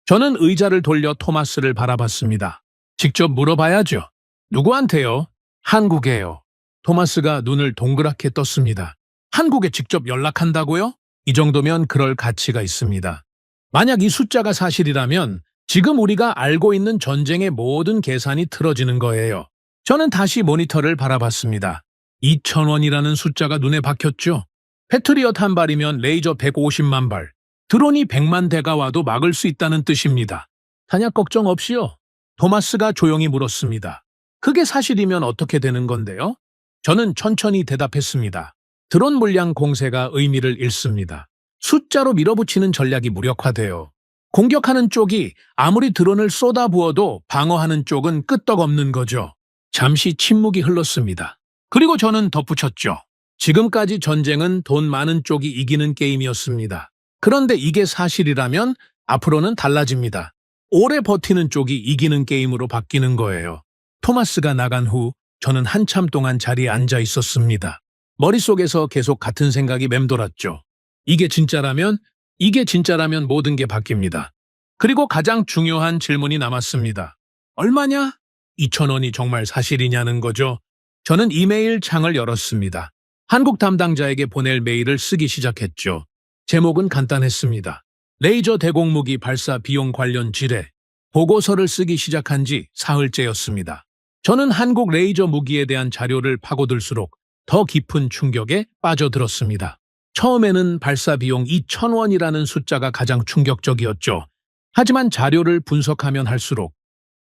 저는 의자를 돌려 토마스를 바라봤습니다. 직접 물어봐야죠. 누구한테요? 한국에요. 토마스가 눈을 동그랗게 떴습니다. 한국에 직접 연락한다고요? 이 정도면 그럴 가치가 있습니다. 만약 이 숫자가 사실이라면 지금 우리가 알고 있는 전쟁의 모든 계산이 틀어지는 거예요. 저는 다시 모니터를 바라봤습니다. 2,000원이라는 숫자가 눈에 박혔죠. 패트리엇 한 발이면 레이저 150만 발, 드론이 100만 대가 와도 막을 수 있다는 뜻입니다. 탄약 걱정 없이요. 토마스가 조용히 물었습니다. 그게 사실이면 어떻게 되는 건데요? 저는 천천히 대답했습니다. 드론 물량 공세가 의미를 잃습니다. 숫자로 밀어붙이는 전략이 무력화돼요. 공격하는 쪽이 아무리 드론을 쏟아부어도 방어하는 쪽은 끄떡없는 거죠. 잠시 침묵이 흘렀습니다. 그리고 저는 덧붙였죠. 지금까지 전쟁은 돈 많은 쪽이 이기는 게임이었습니다. 그런데 이게 사실이라면 앞으로는 달라집니다. 오래 버티는 쪽이 이기는 게임으로 바뀌는 거예요. 토마스가 나간 후 저는 한참 동안 자리에 앉아 있었습니다. 머릿속에서 계속 같은 생각이 맴돌았죠. 이게 진짜라면 모든 게 바뀝니다. 그리고 가장 중요한 질문이 남았습니다. 얼마냐? 2,000원이 정말 사실이냐는 거죠. 저는 이메일 창을 열었습니다. 한국 담당자에게 보낼 메일을 쓰기 시작했죠. 제목은 간단했습니다. 레이저 대공무기 발사 비용 관련 지뢰. 보고서를 쓰기 시작한 지 사흘째였습니다. 저는 한국 레이저 무기에 대한 자료를 파고들수록 더 깊은 충격에 빠져들었습니다. 처음에는 발사 비용 2,000원이라는 숫자가 가장 충격적이었죠. 하지만 자료를 분석하면 할수록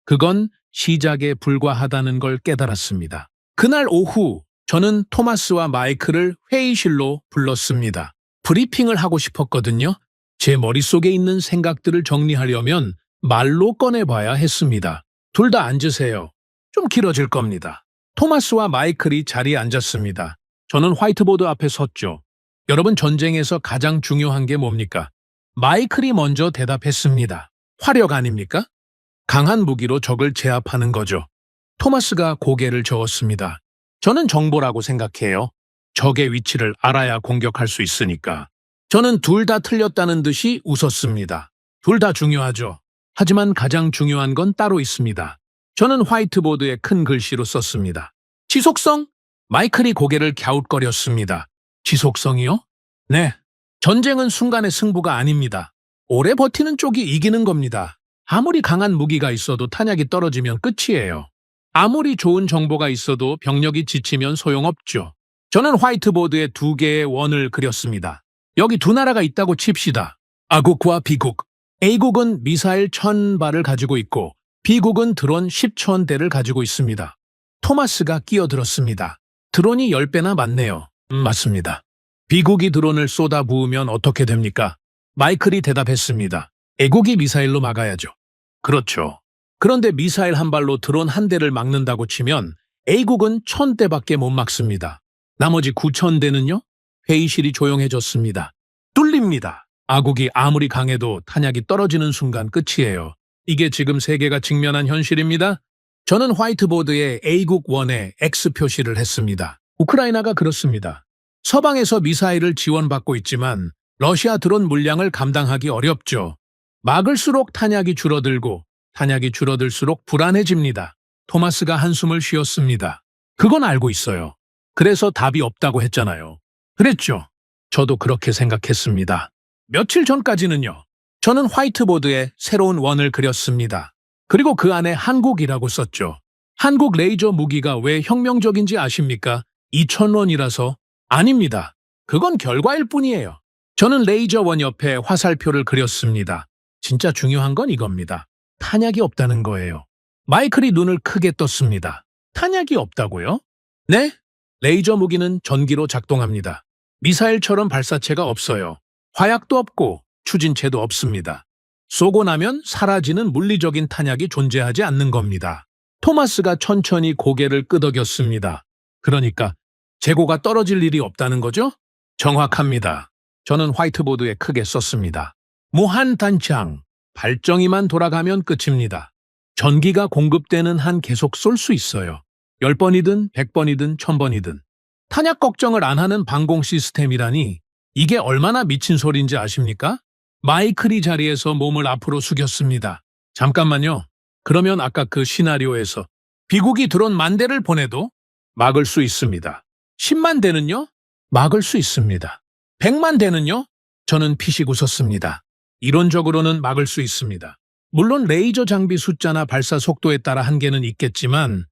그건 시작에 불과하다는 걸 깨달았습니다. 그날 오후 저는 토마스와 마이크를 회의실로 불렀습니다. 브리핑을 하고 싶었거든요. 제 머릿속에 있는 생각들을 정리하려면 말로 꺼내봐야 했습니다. 둘 다 앉으세요. 좀 길어질 겁니다. 토마스와 마이클이 자리에 앉았습니다. 저는 화이트보드 앞에 섰죠. 여러분, 전쟁에서 가장 중요한 게 뭡니까? 마이클이 먼저 대답했습니다. 화력 아닙니까? 강한 무기로 적을 제압하는 거죠. 토마스가 고개를 저었습니다. 저는 정보라고 생각해요. 적의 위치를 알아야 공격할 수 있으니까. 저는 둘 다 틀렸다는 듯이 웃었습니다. 둘 다 중요하죠. 하지만 가장 중요한 건 따로 있습니다. 저는 화이트보드에 큰 글씨로 썼습니다. 지속성? 마이클이 고개를 갸웃거렸습니다. 지속성이요? 네. 전쟁은 순간의 승부가 아닙니다. 오래 버티는 쪽이 이기는 겁니다. 아무리 강한 무기가 있어도 탄약이 떨어지면 끝이에요. 아무리 좋은 정보가 있어도 병력이 지치면 소용없죠. 저는 화이트보드에 2개의 원을 그렸습니다. 여기 두 나라가 있다고 칩시다. 아국과 비국. A국은 미사일 1,000발을 가지고 있고 B국은 드론 10,000대를 가지고 있습니다. 토마스가 끼어들었습니다. 드론이 10배나 많네요. 맞습니다. B국이 드론을 쏟아 부으면 어떻게 됩니까? 마이클이 대답했습니다. A국이 미사일로 막아야죠. 그렇죠. 그런데 미사일 한 발로 드론 한 대를 막는다고 치면 A국은 1,000대밖에 못 막습니다. 나머지 9,000대는요? 회의실이 조용해졌습니다. 뚫립니다. 아국이 아무리 강해도 탄약이 떨어지는 순간 끝이에요. 이게 지금 세계가 직면한 현실입니다. 저는 화이트보드에 A국 1에 X 표시를 했습니다. 우크라이나가 그렇습니다. 서방에서 미사일을 지원받고 있지만 러시아 드론 물량을 감당하기 어렵죠. 막을수록 탄약이 줄어들고 탄약이 줄어들수록 불안해집니다. 토마스가 한숨을 쉬었습니다. 그건 알고 있어요. 그래서 답이 없다고 했잖아요. 그랬죠. 저도 그렇게 생각했습니다. 며칠 전까지는요. 저는 화이트보드에 새로운 원을 그렸습니다. 그리고 그 안에 한국이라고 썼죠. 한국 레이저 무기가 왜 혁명적인지 아십니까? 2,000원이라서? 아닙니다. 그건 결과일 뿐이에요. 저는 레이저 원 옆에 화살표를 그렸습니다. 진짜 중요한 건 이겁니다. 탄약이 없다는 거예요. 마이클이 눈을 크게 떴습니다. 탄약이 없다고요? 네? 레이저 무기는 전기로 작동합니다. 미사일처럼 발사체가 없어요. 화약도 없고 추진체도 없습니다. 쏘고 나면 사라지는 물리적인 탄약이 존재하지 않는 겁니다. 토마스가 천천히 고개를 끄덕였습니다. 그러니까 재고가 떨어질 일이 없다는 거죠? 정확합니다. 저는 화이트보드에 크게 썼습니다. 무한 단창, 발정이만 돌아가면 끝입니다. 전기가 공급되는 한 계속 쏠 수 있어요. 10번이든 100번이든 1000번이든. 탄약 걱정을 안 하는 방공 시스템이라니 이게 얼마나 미친 소리인지 아십니까? 마이클이 자리에서 몸을 앞으로 숙였습니다. 잠깐만요. 그러면 아까 그 시나리오에서 비국이 드론 10,000대를 보내도 막을 수 있습니다. 10만 대는요? 막을 수 있습니다. 100만 대는요? 저는 피식 웃었습니다. 이론적으로는 막을 수 있습니다. 물론 레이저 장비 숫자나 발사 속도에 따라 한계는 있겠지만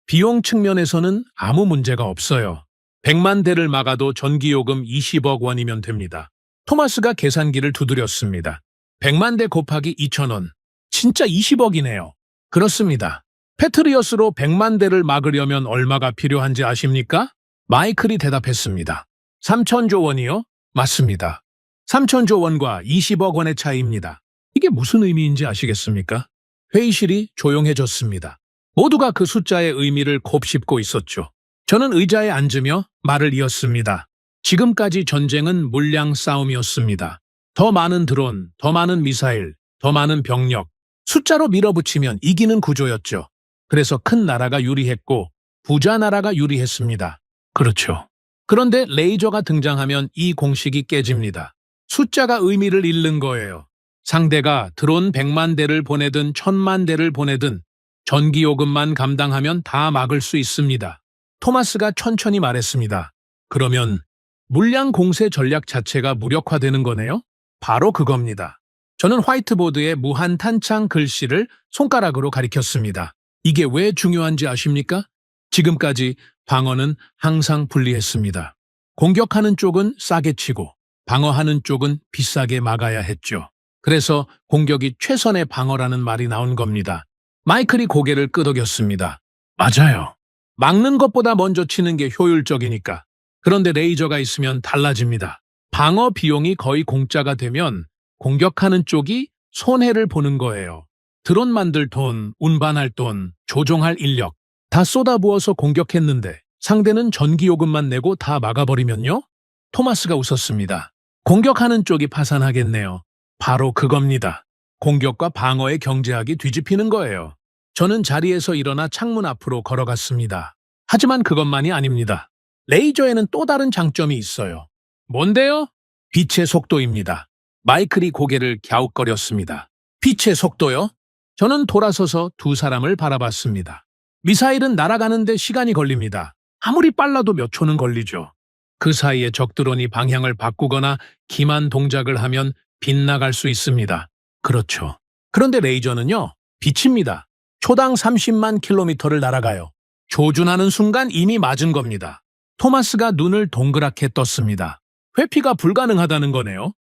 비용 측면에서는 아무 문제가 없어요. 100만 대를 막아도 전기요금 20억 원이면 됩니다. 토마스가 계산기를 두드렸습니다. 100만 대 곱하기 2,000원. 진짜 20억이네요. 그렇습니다. 패트리어스로 100만 대를 막으려면 얼마가 필요한지 아십니까? 마이클이 대답했습니다. 3,000조 원이요? 맞습니다. 3,000조 원과 20억 원의 차이입니다. 이게 무슨 의미인지 아시겠습니까? 회의실이 조용해졌습니다. 모두가 그 숫자의 의미를 곱씹고 있었죠. 저는 의자에 앉으며 말을 이었습니다. 지금까지 전쟁은 물량 싸움이었습니다. 더 많은 드론, 더 많은 미사일, 더 많은 병력, 숫자로 밀어붙이면 이기는 구조였죠. 그래서 큰 나라가 유리했고 부자 나라가 유리했습니다. 그렇죠. 그런데 레이저가 등장하면 이 공식이 깨집니다. 숫자가 의미를 잃는 거예요. 상대가 드론 100만 대를 보내든 1,000만 대를 보내든 전기요금만 감당하면 다 막을 수 있습니다. 토마스가 천천히 말했습니다. 그러면 물량 공세 전략 자체가 무력화되는 거네요? 바로 그겁니다. 저는 화이트보드에 무한 탄창 글씨를 손가락으로 가리켰습니다. 이게 왜 중요한지 아십니까? 지금까지 방어는 항상 불리했습니다. 공격하는 쪽은 싸게 치고 방어하는 쪽은 비싸게 막아야 했죠. 그래서 공격이 최선의 방어라는 말이 나온 겁니다. 마이클이 고개를 끄덕였습니다. 맞아요. 막는 것보다 먼저 치는 게 효율적이니까. 그런데 레이저가 있으면 달라집니다. 방어 비용이 거의 공짜가 되면 공격하는 쪽이 손해를 보는 거예요. 드론 만들 돈, 운반할 돈, 조종할 인력 다 쏟아부어서 공격했는데 상대는 전기요금만 내고 다 막아버리면요? 토마스가 웃었습니다. 공격하는 쪽이 파산하겠네요. 바로 그겁니다. 공격과 방어의 경제학이 뒤집히는 거예요. 저는 자리에서 일어나 창문 앞으로 걸어갔습니다. 하지만 그것만이 아닙니다. 레이저에는 또 다른 장점이 있어요. 뭔데요? 빛의 속도입니다. 마이클이 고개를 갸웃거렸습니다. 빛의 속도요? 저는 돌아서서 두 사람을 바라봤습니다. 미사일은 날아가는데 시간이 걸립니다. 아무리 빨라도 몇 초는 걸리죠. 그 사이에 적드론이 방향을 바꾸거나 기만 동작을 하면 빗나갈 수 있습니다. 그렇죠. 그런데 레이저는요, 빛입니다. 초당 30만 킬로미터를 날아가요. 조준하는 순간 이미 맞은 겁니다. 토마스가 눈을 동그랗게 떴습니다. 회피가 불가능하다는 거네요.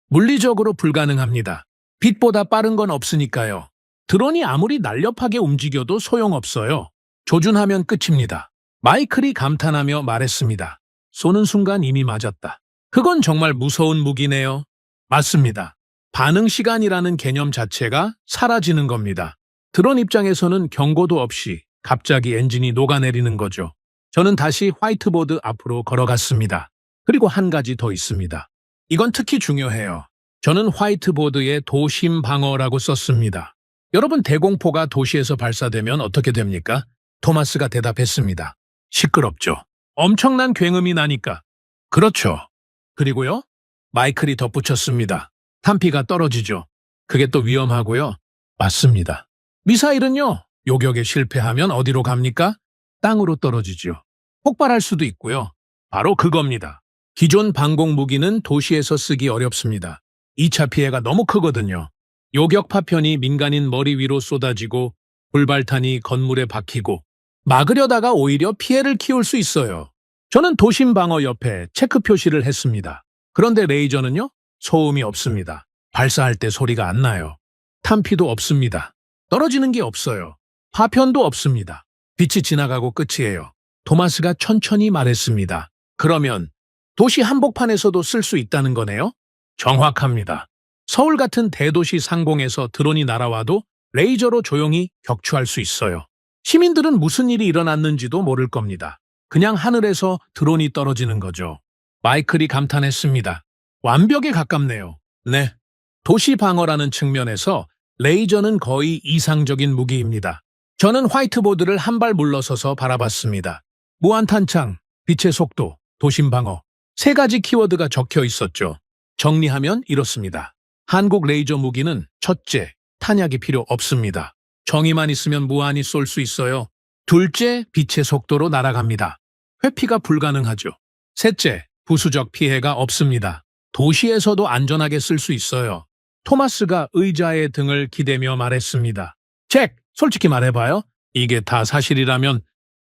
물리적으로 불가능합니다. 빛보다 빠른 건 없으니까요. 드론이 아무리 날렵하게 움직여도 소용없어요. 조준하면 끝입니다. 마이클이 감탄하며 말했습니다. 쏘는 순간 이미 맞았다. 그건 정말 무서운 무기네요. 맞습니다. 반응 시간이라는 개념 자체가 사라지는 겁니다. 드론 입장에서는 경고도 없이 갑자기 엔진이 녹아내리는 거죠. 저는 다시 화이트보드 앞으로 걸어갔습니다. 그리고 한 가지 더 있습니다. 이건 특히 중요해요. 저는 화이트보드에 도심 방어라고 썼습니다. 여러분, 대공포가 도시에서 발사되면 어떻게 됩니까? 토마스가 대답했습니다. 시끄럽죠. 엄청난 굉음이 나니까. 그렇죠. 그리고요? 마이클이 덧붙였습니다. 탄피가 떨어지죠. 그게 또 위험하고요. 맞습니다. 미사일은요, 요격에 실패하면 어디로 갑니까? 땅으로 떨어지죠. 폭발할 수도 있고요. 바로 그겁니다. 기존 방공 무기는 도시에서 쓰기 어렵습니다. 2차 피해가 너무 크거든요. 요격 파편이 민간인 머리 위로 쏟아지고 불발탄이 건물에 박히고 막으려다가 오히려 피해를 키울 수 있어요. 저는 도심 방어 옆에 체크 표시를 했습니다. 그런데 레이저는요? 소음이 없습니다. 발사할 때 소리가 안 나요. 탄피도 없습니다. 떨어지는 게 없어요. 파편도 없습니다. 빛이 지나가고 끝이에요. 토마스가 천천히 말했습니다. 그러면 도시 한복판에서도 쓸 수 있다는 거네요? 정확합니다. 서울 같은 대도시 상공에서 드론이 날아와도 레이저로 조용히 격추할 수 있어요. 시민들은 무슨 일이 일어났는지도 모를 겁니다. 그냥 하늘에서 드론이 떨어지는 거죠. 마이클이 감탄했습니다. 완벽에 가깝네요. 네. 도시 방어라는 측면에서 레이저는 거의 이상적인 무기입니다. 저는 화이트보드를 한 발 물러서서 바라봤습니다. 무한탄창, 빛의 속도, 도심 방어. 세 가지 키워드가 적혀 있었죠. 정리하면 이렇습니다. 한국 레이저 무기는 첫째, 탄약이 필요 없습니다. 정의만 있으면 무한히 쏠 수 있어요. 둘째, 빛의 속도로 날아갑니다. 회피가 불가능하죠. 셋째, 부수적 피해가 없습니다. 도시에서도 안전하게 쓸 수 있어요. 토마스가 의자의 등을 기대며 말했습니다. 잭, 솔직히 말해봐요. 이게 다 사실이라면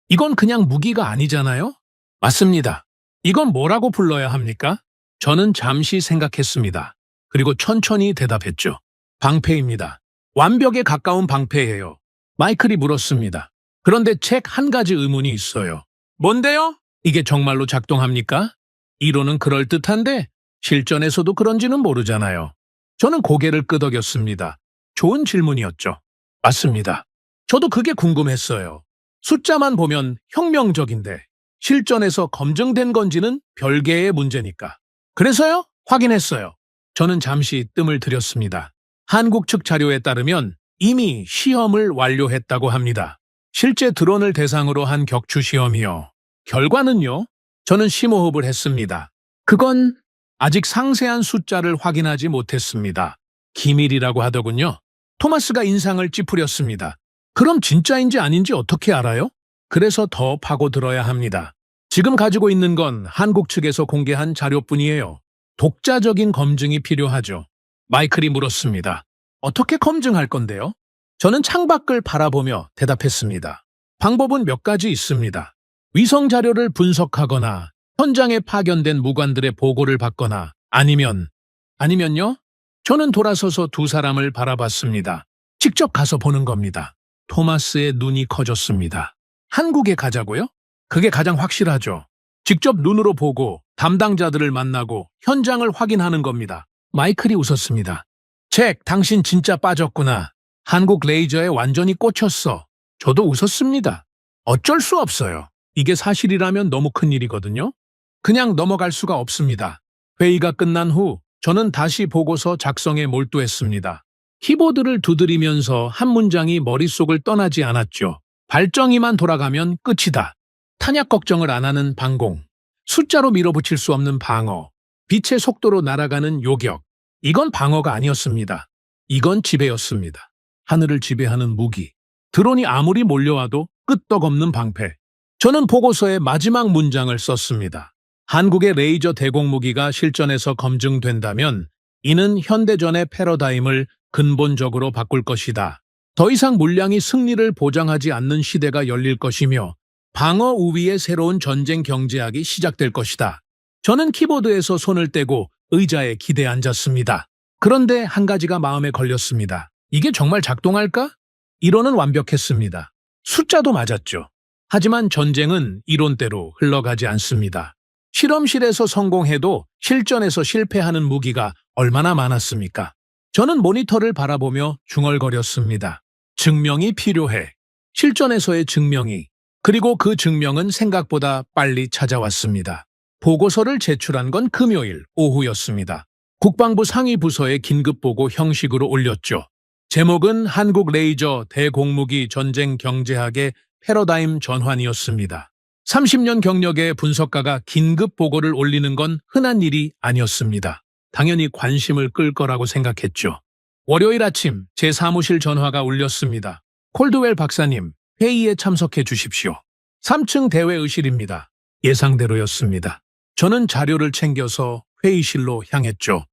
이건 그냥 무기가 아니잖아요? 맞습니다. 이건 뭐라고 불러야 합니까? 저는 잠시 생각했습니다. 그리고 천천히 대답했죠. 방패입니다. 완벽에 가까운 방패예요. 마이클이 물었습니다. 그런데 책 한 가지 의문이 있어요. 뭔데요? 이게 정말로 작동합니까? 이론은 그럴듯한데 실전에서도 그런지는 모르잖아요. 저는 고개를 끄덕였습니다. 좋은 질문이었죠. 맞습니다. 저도 그게 궁금했어요. 숫자만 보면 혁명적인데 실전에서 검증된 건지는 별개의 문제니까. 그래서요? 확인했어요. 저는 잠시 뜸을 들였습니다. 한국 측 자료에 따르면 이미 시험을 완료했다고 합니다. 실제 드론을 대상으로 한 격추 시험이요. 결과는요? 저는 심호흡을 했습니다. 그건 아직 상세한 숫자를 확인하지 못했습니다. 기밀이라고 하더군요. 토마스가 인상을 찌푸렸습니다. 그럼 진짜인지 아닌지 어떻게 알아요? 그래서 더 파고들어야 합니다. 지금 가지고 있는 건 한국 측에서 공개한 자료뿐이에요. 독자적인 검증이 필요하죠. 마이클이 물었습니다. 어떻게 검증할 건데요? 저는 창밖을 바라보며 대답했습니다. 방법은 몇 가지 있습니다. 위성 자료를 분석하거나 현장에 파견된 무관들의 보고를 받거나 아니면요? 저는 돌아서서 두 사람을 바라봤습니다. 직접 가서 보는 겁니다. 토마스의 눈이 커졌습니다. 한국에 가자고요? 그게 가장 확실하죠. 직접 눈으로 보고 담당자들을 만나고 현장을 확인하는 겁니다. 마이클이 웃었습니다. 잭, 당신 진짜 빠졌구나. 한국 레이저에 완전히 꽂혔어. 저도 웃었습니다. 어쩔 수 없어요. 이게 사실이라면 너무 큰일이거든요. 그냥 넘어갈 수가 없습니다. 회의가 끝난 후 저는 다시 보고서 작성에 몰두했습니다. 키보드를 두드리면서 한 문장이 머릿속을 떠나지 않았죠. 발정이만 돌아가면 끝이다. 탄약 걱정을 안 하는 방공. 숫자로 밀어붙일 수 없는 방어. 빛의 속도로 날아가는 요격. 이건 방어가 아니었습니다. 이건 지배였습니다. 하늘을 지배하는 무기. 드론이 아무리 몰려와도 끄떡없는 방패. 저는 보고서의 마지막 문장을 썼습니다. 한국의 레이저 대공무기가 실전에서 검증된다면 이는 현대전의 패러다임을 근본적으로 바꿀 것이다. 더 이상 물량이 승리를 보장하지 않는 시대가 열릴 것이며 방어 우위의 새로운 전쟁 경제학이 시작될 것이다. 저는 키보드에서 손을 떼고 의자에 기대 앉았습니다. 그런데 한 가지가 마음에 걸렸습니다. 이게 정말 작동할까? 이론은 완벽했습니다. 숫자도 맞았죠. 하지만 전쟁은 이론대로 흘러가지 않습니다. 실험실에서 성공해도 실전에서 실패하는 무기가 얼마나 많았습니까? 저는 모니터를 바라보며 중얼거렸습니다. 증명이 필요해. 실전에서의 증명이. 그리고 그 증명은 생각보다 빨리 찾아왔습니다. 보고서를 제출한 건 금요일 오후였습니다. 국방부 상위 부서에 긴급보고 형식으로 올렸죠. 제목은 한국 레이저 대공무기 전쟁 경제학의 패러다임 전환이었습니다. 30년 경력의 분석가가 긴급 보고를 올리는 건 흔한 일이 아니었습니다. 당연히 관심을 끌 거라고 생각했죠. 월요일 아침 제 사무실 전화가 울렸습니다. 콜드웰 박사님, 회의에 참석해 주십시오. 3층 대회의실입니다. 예상대로였습니다. 저는 자료를 챙겨서 회의실로 향했죠.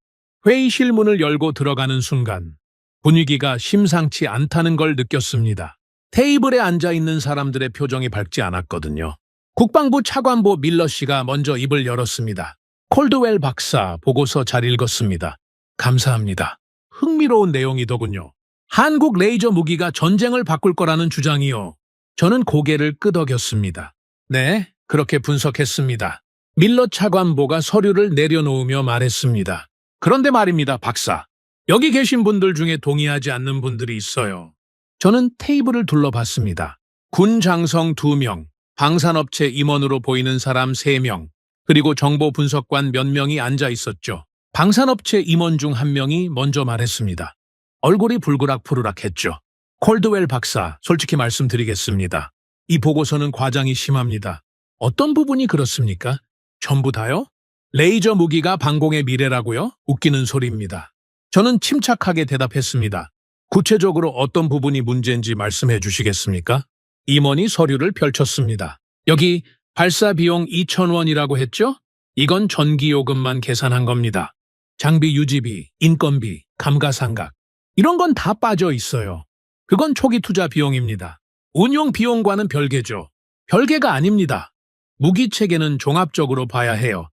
회의실 문을 열고 들어가는 순간 분위기가 심상치 않다는 걸 느꼈습니다. 테이블에 앉아있는 사람들의 표정이 밝지 않았거든요. 국방부 차관보 밀러 씨가 먼저 입을 열었습니다. 콜드웰 박사 보고서 잘 읽었습니다. 감사합니다. 흥미로운 내용이더군요. 한국 레이저 무기가 전쟁을 바꿀 거라는 주장이요. 저는 고개를 끄덕였습니다. 네, 그렇게 분석했습니다. 밀러 차관보가 서류를 내려놓으며 말했습니다. 그런데 말입니다, 박사. 여기 계신 분들 중에 동의하지 않는 분들이 있어요. 저는 테이블을 둘러봤습니다. 군 장성 2명, 방산업체 임원으로 보이는 사람 3명, 그리고 정보 분석관 몇 명이 앉아 있었죠. 방산업체 임원 중 한 명이 먼저 말했습니다. 얼굴이 불그락푸르락했죠. 콜드웰 박사, 솔직히 말씀드리겠습니다. 이 보고서는 과장이 심합니다. 어떤 부분이 그렇습니까? 전부 다요? 레이저 무기가 방공의 미래라고요? 웃기는 소리입니다. 저는 침착하게 대답했습니다. 구체적으로 어떤 부분이 문제인지 말씀해 주시겠습니까? 임원이 서류를 펼쳤습니다. 여기 발사 비용 2,000원이라고 했죠? 이건 전기요금만 계산한 겁니다. 장비 유지비, 인건비, 감가상각 이런 건 다 빠져 있어요. 그건 초기 투자 비용입니다. 운용 비용과는 별개죠. 별개가 아닙니다. 무기 체계는 종합적으로 봐야 해요.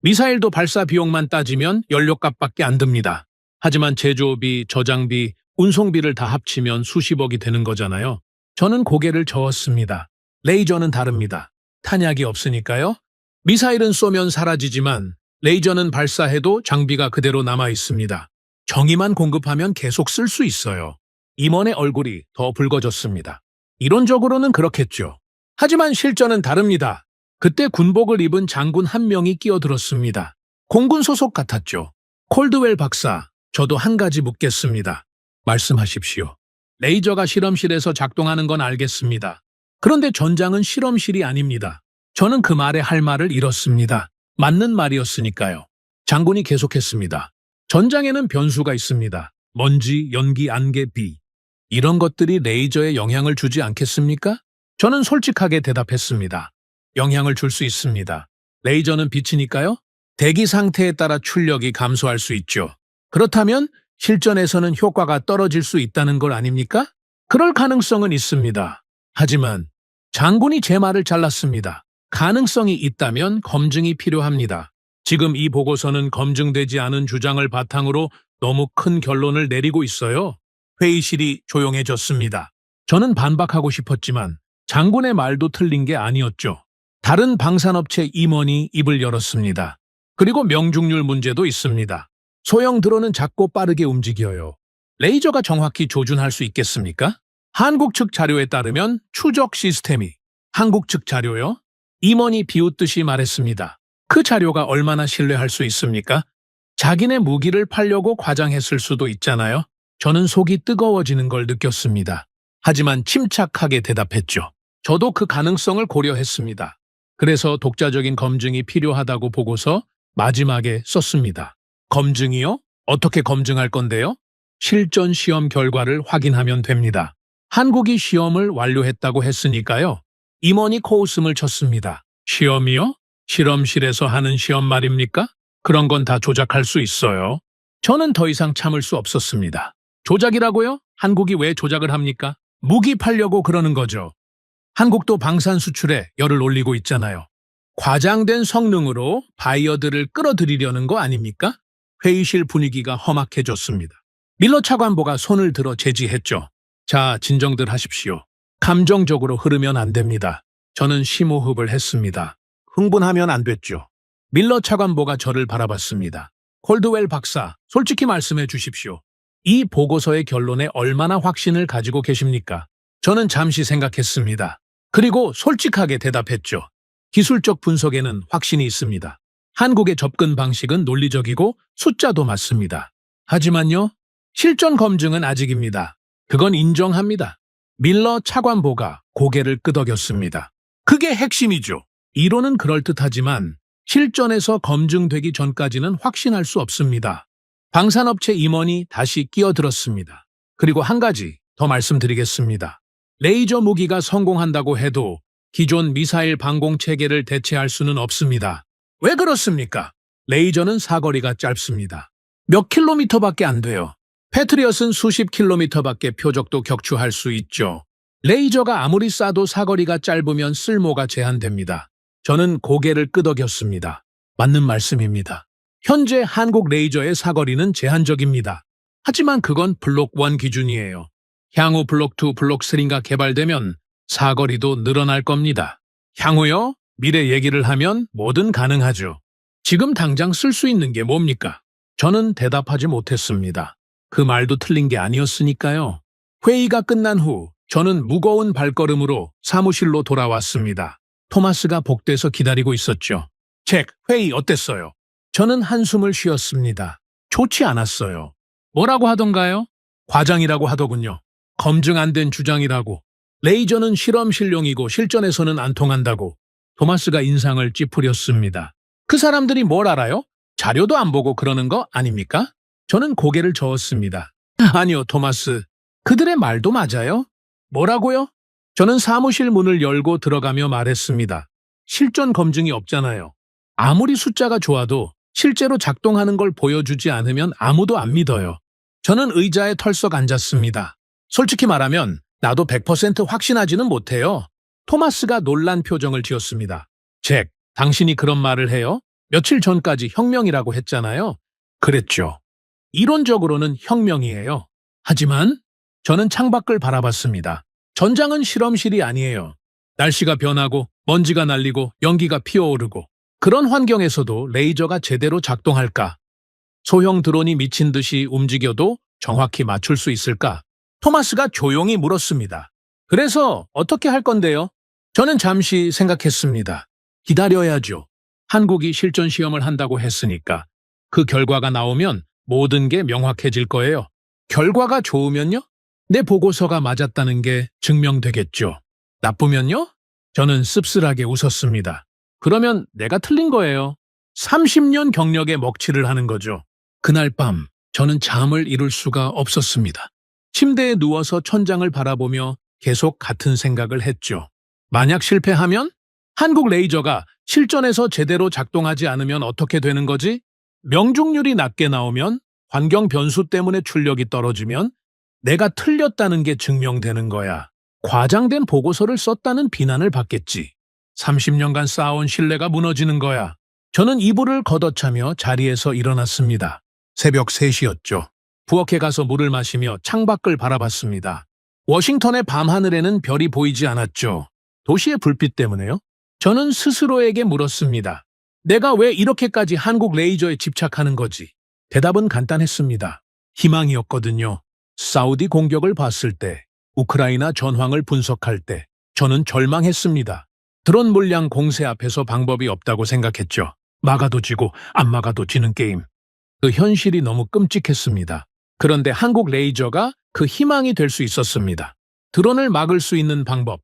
미사일도 발사 비용만 따지면 연료값밖에 안 듭니다. 하지만 제조비, 저장비, 운송비를 다 합치면 수십억이 되는 거잖아요. 저는 고개를 저었습니다. 레이저는 다릅니다. 탄약이 없으니까요. 미사일은 쏘면 사라지지만 레이저는 발사해도 장비가 그대로 남아 있습니다. 정의만 공급하면 계속 쓸 수 있어요. 임원의 얼굴이 더 붉어졌습니다. 이론적으로는 그렇겠죠. 하지만 실전은 다릅니다. 그때 군복을 입은 장군 한 명이 끼어들었습니다. 공군 소속 같았죠. 콜드웰 박사, 저도 한 가지 묻겠습니다. 말씀하십시오. 레이저가 실험실에서 작동하는 건 알겠습니다. 그런데 전장은 실험실이 아닙니다. 저는 그 말에 할 말을 잃었습니다. 맞는 말이었으니까요. 장군이 계속했습니다. 전장에는 변수가 있습니다. 먼지, 연기, 안개, 비. 이런 것들이 레이저에 영향을 주지 않겠습니까? 저는 솔직하게 대답했습니다. 영향을 줄 수 있습니다. 레이저는 빛이니까요. 대기 상태에 따라 출력이 감소할 수 있죠. 그렇다면 실전에서는 효과가 떨어질 수 있다는 걸 아닙니까? 그럴 가능성은 있습니다. 하지만 장군이 제 말을 잘랐습니다. 가능성이 있다면 검증이 필요합니다. 지금 이 보고서는 검증되지 않은 주장을 바탕으로 너무 큰 결론을 내리고 있어요. 회의실이 조용해졌습니다. 저는 반박하고 싶었지만 장군의 말도 틀린 게 아니었죠. 다른 방산업체 임원이 입을 열었습니다. 그리고 명중률 문제도 있습니다. 소형 드론은 작고 빠르게 움직여요. 레이저가 정확히 조준할 수 있겠습니까? 한국 측 자료에 따르면 추적 시스템이 한국 측 자료요? 임원이 비웃듯이 말했습니다. 그 자료가 얼마나 신뢰할 수 있습니까? 자기네 무기를 팔려고 과장했을 수도 있잖아요. 저는 속이 뜨거워지는 걸 느꼈습니다. 하지만 침착하게 대답했죠. 저도 그 가능성을 고려했습니다. 그래서 독자적인 검증이 필요하다고 보고서 마지막에 썼습니다. 검증이요? 어떻게 검증할 건데요? 실전 시험 결과를 확인하면 됩니다. 한국이 시험을 완료했다고 했으니까요. 임원이 코웃음을 쳤습니다. 시험이요? 실험실에서 하는 시험 말입니까? 그런 건 다 조작할 수 있어요. 저는 더 이상 참을 수 없었습니다. 조작이라고요? 한국이 왜 조작을 합니까? 무기 팔려고 그러는 거죠. 한국도 방산 수출에 열을 올리고 있잖아요. 과장된 성능으로 바이어들을 끌어들이려는 거 아닙니까? 회의실 분위기가 험악해졌습니다. 밀러 차관보가 손을 들어 제지했죠. 자, 진정들 하십시오. 감정적으로 흐르면 안 됩니다. 저는 심호흡을 했습니다. 흥분하면 안 됐죠. 밀러 차관보가 저를 바라봤습니다. 콜드웰 박사, 솔직히 말씀해 주십시오. 이 보고서의 결론에 얼마나 확신을 가지고 계십니까? 저는 잠시 생각했습니다. 그리고 솔직하게 대답했죠. 기술적 분석에는 확신이 있습니다. 한국의 접근 방식은 논리적이고 숫자도 맞습니다. 하지만요, 실전 검증은 아직입니다. 그건 인정합니다. 밀러 차관보가 고개를 끄덕였습니다. 그게 핵심이죠. 이론은 그럴듯하지만 실전에서 검증되기 전까지는 확신할 수 없습니다. 방산업체 임원이 다시 끼어들었습니다. 그리고 한 가지 더 말씀드리겠습니다. 레이저 무기가 성공한다고 해도 기존 미사일 방공 체계를 대체할 수는 없습니다. 왜 그렇습니까? 레이저는 사거리가 짧습니다. 몇 킬로미터밖에 안 돼요. 패트리엇은 수십 킬로미터밖에 표적도 격추할 수 있죠. 레이저가 아무리 쏴도 사거리가 짧으면 쓸모가 제한됩니다. 저는 고개를 끄덕였습니다. 맞는 말씀입니다. 현재 한국 레이저의 사거리는 제한적입니다. 하지만 그건 블록 1 기준이에요. 향후 블록 2, 블록 3가 개발되면 사거리도 늘어날 겁니다. 향후요? 미래 얘기를 하면 뭐든 가능하죠. 지금 당장 쓸 수 있는 게 뭡니까? 저는 대답하지 못했습니다. 그 말도 틀린 게 아니었으니까요. 회의가 끝난 후 저는 무거운 발걸음으로 사무실로 돌아왔습니다. 토마스가 복도에서 기다리고 있었죠. 잭, 회의 어땠어요? 저는 한숨을 쉬었습니다. 좋지 않았어요. 뭐라고 하던가요? 과장이라고 하더군요. 검증 안 된 주장이라고. 레이저는 실험실용이고 실전에서는 안 통한다고. 토마스가 인상을 찌푸렸습니다. 그 사람들이 뭘 알아요? 자료도 안 보고 그러는 거 아닙니까? 저는 고개를 저었습니다. 아니요, 토마스. 그들의 말도 맞아요? 뭐라고요? 저는 사무실 문을 열고 들어가며 말했습니다. 실전 검증이 없잖아요. 아무리 숫자가 좋아도 실제로 작동하는 걸 보여주지 않으면 아무도 안 믿어요. 저는 의자에 털썩 앉았습니다. 솔직히 말하면 나도 100% 확신하지는 못해요. 토마스가 놀란 표정을 지었습니다. 잭, 당신이 그런 말을 해요? 며칠 전까지 혁명이라고 했잖아요. 그랬죠. 이론적으로는 혁명이에요. 하지만 저는 창밖을 바라봤습니다. 전장은 실험실이 아니에요. 날씨가 변하고 먼지가 날리고 연기가 피어오르고 그런 환경에서도 레이저가 제대로 작동할까? 소형 드론이 미친 듯이 움직여도 정확히 맞출 수 있을까? 토마스가 조용히 물었습니다. 그래서 어떻게 할 건데요? 저는 잠시 생각했습니다. 기다려야죠. 한국이 실전 시험을 한다고 했으니까 그 결과가 나오면 모든 게 명확해질 거예요. 결과가 좋으면요? 내 보고서가 맞았다는 게 증명되겠죠. 나쁘면요? 저는 씁쓸하게 웃었습니다. 그러면 내가 틀린 거예요. 30년 경력의 먹칠을 하는 거죠. 그날 밤 저는 잠을 이룰 수가 없었습니다. 침대에 누워서 천장을 바라보며 계속 같은 생각을 했죠. 만약 실패하면? 한국 레이저가 실전에서 제대로 작동하지 않으면 어떻게 되는 거지? 명중률이 낮게 나오면? 환경 변수 때문에 출력이 떨어지면? 내가 틀렸다는 게 증명되는 거야. 과장된 보고서를 썼다는 비난을 받겠지. 30년간 쌓아온 신뢰가 무너지는 거야. 저는 이불을 걷어차며 자리에서 일어났습니다. 새벽 3시였죠. 부엌에 가서 물을 마시며 창밖을 바라봤습니다. 워싱턴의 밤하늘에는 별이 보이지 않았죠. 도시의 불빛 때문에요? 저는 스스로에게 물었습니다. 내가 왜 이렇게까지 한국 레이저에 집착하는 거지? 대답은 간단했습니다. 희망이었거든요. 사우디 공격을 봤을 때, 우크라이나 전황을 분석할 때 저는 절망했습니다. 드론 물량 공세 앞에서 방법이 없다고 생각했죠. 막아도 지고 안 막아도 지는 게임. 그 현실이 너무 끔찍했습니다. 그런데 한국 레이저가 그 희망이 될 수 있었습니다. 드론을 막을 수 있는 방법,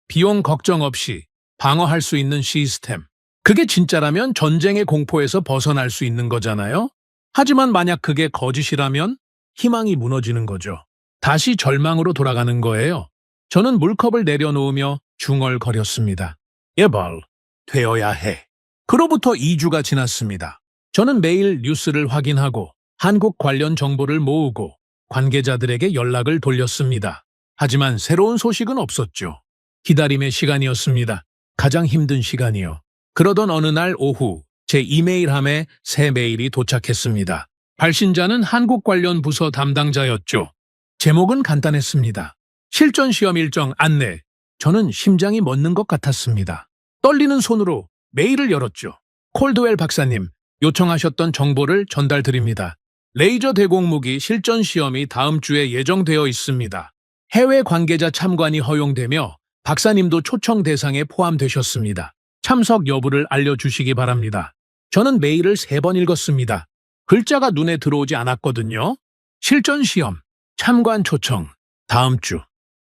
비용 걱정 없이 방어할 수 있는 시스템. 그게 진짜라면 전쟁의 공포에서 벗어날 수 있는 거잖아요? 하지만 만약 그게 거짓이라면 희망이 무너지는 거죠. 다시 절망으로 돌아가는 거예요. 저는 물컵을 내려놓으며 중얼거렸습니다. 예벌, 되어야 해. 그로부터 2주가 지났습니다. 저는 매일 뉴스를 확인하고 한국 관련 정보를 모으고 관계자들에게 연락을 돌렸습니다. 하지만 새로운 소식은 없었죠. 기다림의 시간이었습니다. 가장 힘든 시간이요. 그러던 어느 날 오후 제 이메일함에 새 메일이 도착했습니다. 발신자는 한국 관련 부서 담당자였죠. 제목은 간단했습니다. 실전 시험 일정 안내. 저는 심장이 멎는 것 같았습니다. 떨리는 손으로 메일을 열었죠. 콜드웰 박사님, 요청하셨던 정보를 전달드립니다. 레이저 대공무기 실전 시험이 다음 주에 예정되어 있습니다. 해외 관계자 참관이 허용되며 박사님도 초청 대상에 포함되셨습니다. 참석 여부를 알려주시기 바랍니다. 저는 메일을 3번 읽었습니다. 글자가 눈에 들어오지 않았거든요. 실전 시험, 참관 초청, 다음 주.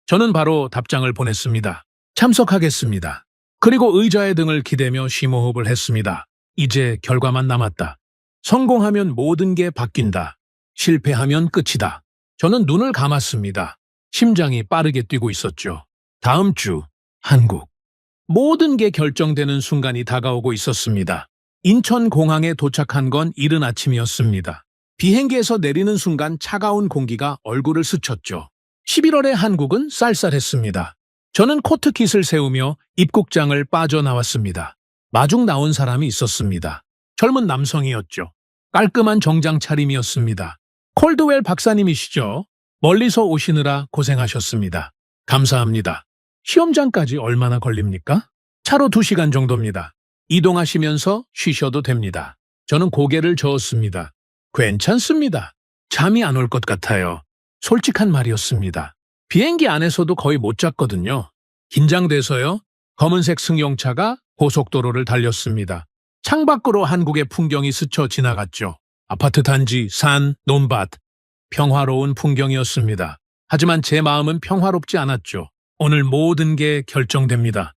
저는 바로 답장을 보냈습니다. 참석하겠습니다. 그리고 의자의 등을 기대며 심호흡을 했습니다. 이제 결과만 남았다. 성공하면 모든 게 바뀐다. 실패하면 끝이다. 저는 눈을 감았습니다. 심장이 빠르게 뛰고 있었죠. 다음 주, 한국. 모든 게 결정되는 순간이 다가오고 있었습니다. 인천공항에 도착한 건 이른 아침이었습니다. 비행기에서 내리는 순간 차가운 공기가 얼굴을 스쳤죠. 11월의 한국은 쌀쌀했습니다. 저는 코트킷을 세우며 입국장을 빠져나왔습니다. 마중 나온 사람이 있었습니다. 젊은 남성이었죠. 깔끔한 정장 차림이었습니다. 콜드웰 박사님이시죠? 멀리서 오시느라 고생하셨습니다. 감사합니다. 시험장까지 얼마나 걸립니까? 차로 2시간 정도입니다. 이동하시면서 쉬셔도 됩니다. 저는 고개를 저었습니다. 괜찮습니다. 잠이 안 올 것 같아요. 솔직한 말이었습니다. 비행기 안에서도 거의 못 잤거든요. 긴장돼서요? 검은색 승용차가 고속도로를 달렸습니다. 창밖으로 한국의 풍경이 스쳐 지나갔죠. 아파트 단지, 산, 논밭. 평화로운 풍경이었습니다. 하지만 제 마음은 평화롭지 않았죠. 오늘 모든 게 결정됩니다.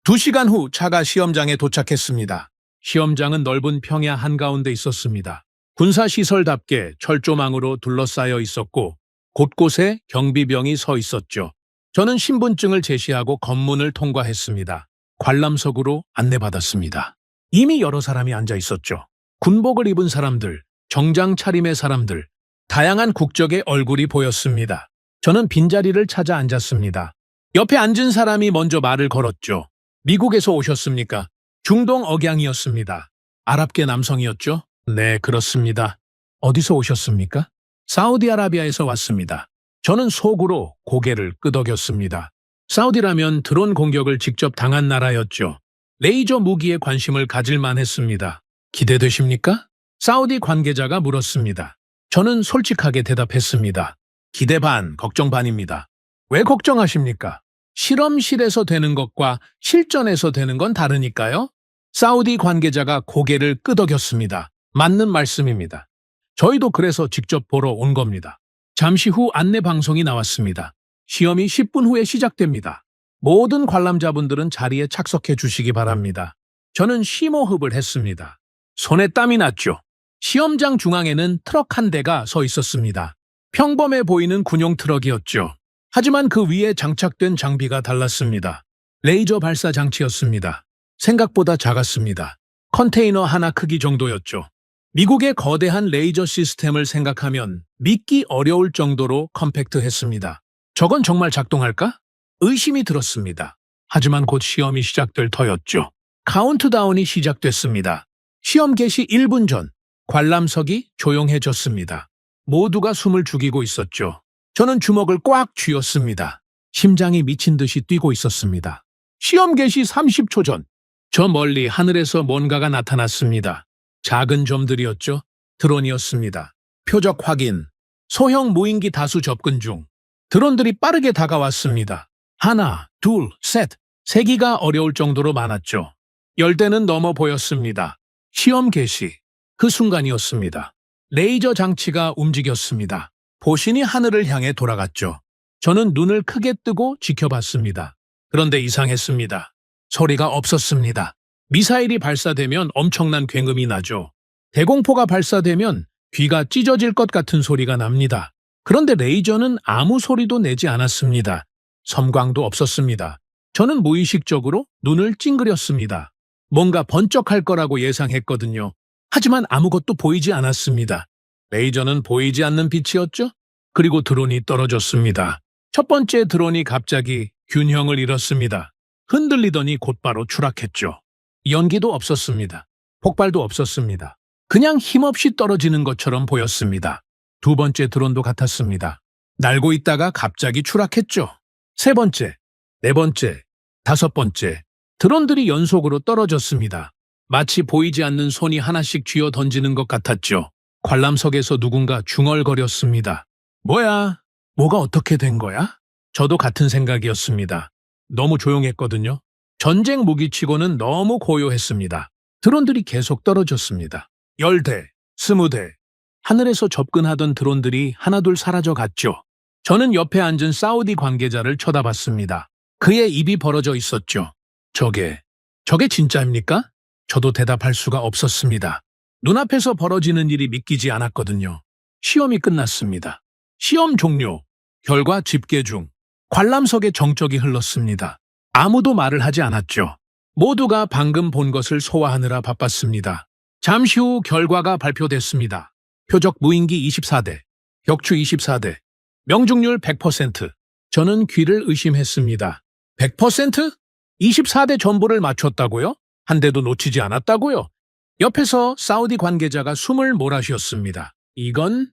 2시간 후 차가 시험장에 도착했습니다. 시험장은 넓은 평야 한가운데 있었습니다. 군사시설답게 철조망으로 둘러싸여 있었고 곳곳에 경비병이 서 있었죠. 저는 신분증을 제시하고 검문을 통과했습니다. 관람석으로 안내받았습니다. 이미 여러 사람이 앉아 있었죠. 군복을 입은 사람들, 정장 차림의 사람들, 다양한 국적의 얼굴이 보였습니다. 저는 빈자리를 찾아 앉았습니다. 옆에 앉은 사람이 먼저 말을 걸었죠. 미국에서 오셨습니까? 중동 억양이었습니다. 아랍계 남성이었죠? 네, 그렇습니다. 어디서 오셨습니까? 사우디아라비아에서 왔습니다. 저는 속으로 고개를 끄덕였습니다. 사우디라면 드론 공격을 직접 당한 나라였죠. 레이저 무기에 관심을 가질만 했습니다. 기대되십니까? 사우디 관계자가 물었습니다. 저는 솔직하게 대답했습니다. 기대 반, 걱정 반입니다. 왜 걱정하십니까? 실험실에서 되는 것과 실전에서 되는 건 다르니까요. 사우디 관계자가 고개를 끄덕였습니다. 맞는 말씀입니다. 저희도 그래서 직접 보러 온 겁니다. 잠시 후 안내 방송이 나왔습니다. 시험이 10분 후에 시작됩니다. 모든 관람자분들은 자리에 착석해 주시기 바랍니다. 저는 심호흡을 했습니다. 손에 땀이 났죠. 시험장 중앙에는 트럭 한 대가 서 있었습니다. 평범해 보이는 군용 트럭이었죠. 하지만 그 위에 장착된 장비가 달랐습니다. 레이저 발사 장치였습니다. 생각보다 작았습니다. 컨테이너 하나 크기 정도였죠. 미국의 거대한 레이저 시스템을 생각하면 믿기 어려울 정도로 컴팩트했습니다. 저건 정말 작동할까? 의심이 들었습니다. 하지만 곧 시험이 시작될 터였죠. 카운트다운이 시작됐습니다. 시험 개시 1분 전 관람석이 조용해졌습니다. 모두가 숨을 죽이고 있었죠. 저는 주먹을 꽉 쥐었습니다. 심장이 미친 듯이 뛰고 있었습니다. 시험 개시 30초 전, 저 멀리 하늘에서 뭔가가 나타났습니다. 작은 점들이었죠. 드론이었습니다. 표적 확인. 소형 무인기 다수 접근 중. 드론들이 빠르게 다가왔습니다. 하나, 둘, 셋. 세기가 어려울 정도로 많았죠. 열대는 넘어 보였습니다. 시험 개시. 그 순간이었습니다. 레이저 장치가 움직였습니다. 보신이 하늘을 향해 돌아갔죠. 저는 눈을 크게 뜨고 지켜봤습니다. 그런데 이상했습니다. 소리가 없었습니다. 미사일이 발사되면 엄청난 굉음이 나죠. 대공포가 발사되면 귀가 찢어질 것 같은 소리가 납니다. 그런데 레이저는 아무 소리도 내지 않았습니다. 섬광도 없었습니다. 저는 무의식적으로 눈을 찡그렸습니다. 뭔가 번쩍할 거라고 예상했거든요. 하지만 아무것도 보이지 않았습니다. 레이저는 보이지 않는 빛이었죠? 그리고 드론이 떨어졌습니다. 첫 번째 드론이 갑자기 균형을 잃었습니다. 흔들리더니 곧바로 추락했죠. 연기도 없었습니다. 폭발도 없었습니다. 그냥 힘없이 떨어지는 것처럼 보였습니다. 두 번째 드론도 같았습니다. 날고 있다가 갑자기 추락했죠. 세 번째, 네 번째, 다섯 번째, 드론들이 연속으로 떨어졌습니다. 마치 보이지 않는 손이 하나씩 쥐어 던지는 것 같았죠. 관람석에서 누군가 중얼거렸습니다. 뭐야? 뭐가 어떻게 된 거야? 저도 같은 생각이었습니다. 너무 조용했거든요. 전쟁 무기치고는 너무 고요했습니다. 드론들이 계속 떨어졌습니다. 10대, 20대. 하늘에서 접근하던 드론들이 하나둘 사라져 갔죠. 저는 옆에 앉은 사우디 관계자를 쳐다봤습니다. 그의 입이 벌어져 있었죠. 저게 진짜입니까? 저도 대답할 수가 없었습니다. 눈앞에서 벌어지는 일이 믿기지 않았거든요. 시험이 끝났습니다. 시험 종료, 결과 집계 중, 관람석에 정적이 흘렀습니다. 아무도 말을 하지 않았죠. 모두가 방금 본 것을 소화하느라 바빴습니다. 잠시 후 결과가 발표됐습니다. 표적 무인기 24대, 격추 24대, 명중률 100%. 저는 귀를 의심했습니다. 100%? 24대 전부를 맞췄다고요? 한 대도 놓치지 않았다고요? 옆에서 사우디 관계자가 숨을 몰아쉬었습니다. 이건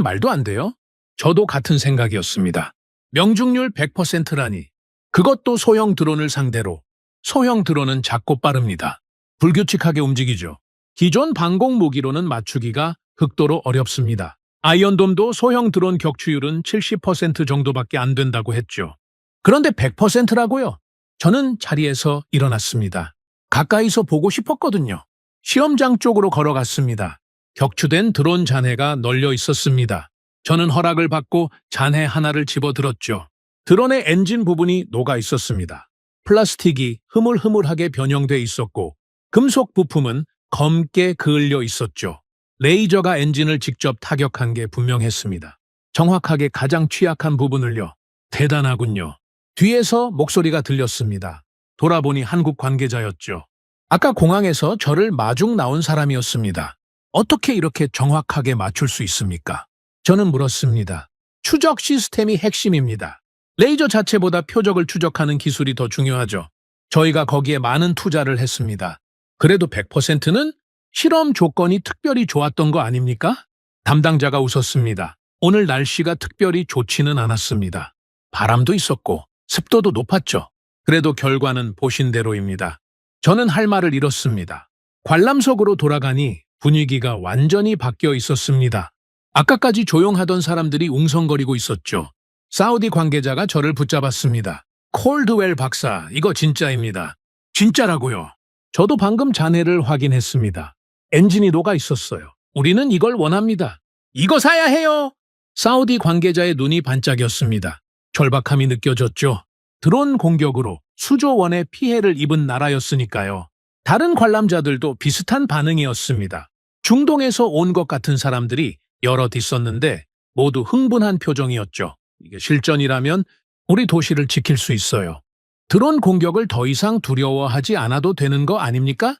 말도 안 돼요? 저도 같은 생각이었습니다. 명중률 100%라니. 그것도 소형 드론을 상대로. 소형 드론은 작고 빠릅니다. 불규칙하게 움직이죠. 기존 방공 무기로는 맞추기가 극도로 어렵습니다. 아이언돔도 소형 드론 격추율은 70% 정도밖에 안 된다고 했죠. 그런데 100%라고요? 저는 자리에서 일어났습니다. 가까이서 보고 싶었거든요. 시험장 쪽으로 걸어갔습니다. 격추된 드론 잔해가 널려 있었습니다. 저는 허락을 받고 잔해 하나를 집어들었죠. 드론의 엔진 부분이 녹아 있었습니다. 플라스틱이 흐물흐물하게 변형돼 있었고 금속 부품은 검게 그을려 있었죠. 레이저가 엔진을 직접 타격한 게 분명했습니다. 정확하게 가장 취약한 부분을요. 대단하군요. 뒤에서 목소리가 들렸습니다. 돌아보니 한국 관계자였죠. 아까 공항에서 저를 마중 나온 사람이었습니다. 어떻게 이렇게 정확하게 맞출 수 있습니까? 저는 물었습니다. 추적 시스템이 핵심입니다. 레이저 자체보다 표적을 추적하는 기술이 더 중요하죠. 저희가 거기에 많은 투자를 했습니다. 그래도 100%는 실험 조건이 특별히 좋았던 거 아닙니까? 담당자가 웃었습니다. 오늘 날씨가 특별히 좋지는 않았습니다. 바람도 있었고 습도도 높았죠. 그래도 결과는 보신 대로입니다. 저는 할 말을 잃었습니다. 관람석으로 돌아가니 분위기가 완전히 바뀌어 있었습니다. 아까까지 조용하던 사람들이 웅성거리고 있었죠. 사우디 관계자가 저를 붙잡았습니다. 콜드웰 박사, 이거 진짜입니다. 진짜라고요. 저도 방금 잔해를 확인했습니다. 엔진이 녹아 있었어요. 우리는 이걸 원합니다. 이거 사야 해요. 사우디 관계자의 눈이 반짝였습니다. 절박함이 느껴졌죠. 드론 공격으로 수조 원의 피해를 입은 나라였으니까요. 다른 관람자들도 비슷한 반응이었습니다. 중동에서 온 것 같은 사람들이 여럿 있었는데 모두 흥분한 표정이었죠. 이게 실전이라면 우리 도시를 지킬 수 있어요. 드론 공격을 더 이상 두려워하지 않아도 되는 거 아닙니까?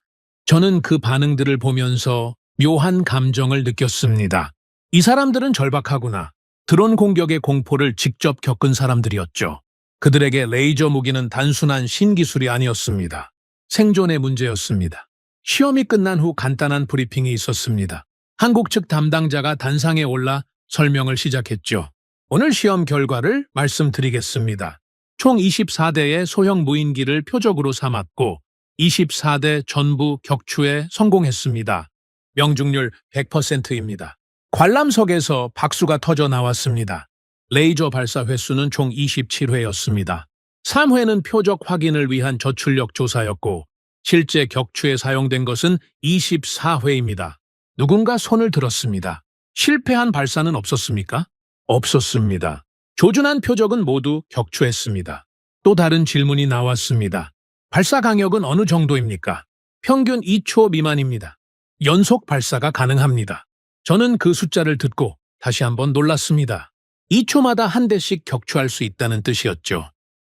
저는 그 반응들을 보면서 묘한 감정을 느꼈습니다. 이 사람들은 절박하구나. 드론 공격의 공포를 직접 겪은 사람들이었죠. 그들에게 레이저 무기는 단순한 신기술이 아니었습니다. 생존의 문제였습니다. 시험이 끝난 후 간단한 브리핑이 있었습니다. 한국 측 담당자가 단상에 올라 설명을 시작했죠. 오늘 시험 결과를 말씀드리겠습니다. 총 24대의 소형 무인기를 표적으로 삼았고 24대 전부 격추에 성공했습니다. 명중률 100%입니다. 관람석에서 박수가 터져 나왔습니다. 레이저 발사 횟수는 총 27회였습니다. 3회는 표적 확인을 위한 저출력 조사였고 실제 격추에 사용된 것은 24회입니다. 누군가 손을 들었습니다. 실패한 발사는 없었습니까? 없었습니다. 조준한 표적은 모두 격추했습니다. 또 다른 질문이 나왔습니다. 발사 강력은 어느 정도입니까? 평균 2초 미만입니다. 연속 발사가 가능합니다. 저는 그 숫자를 듣고 다시 한번 놀랐습니다. 2초마다 한 대씩 격추할 수 있다는 뜻이었죠.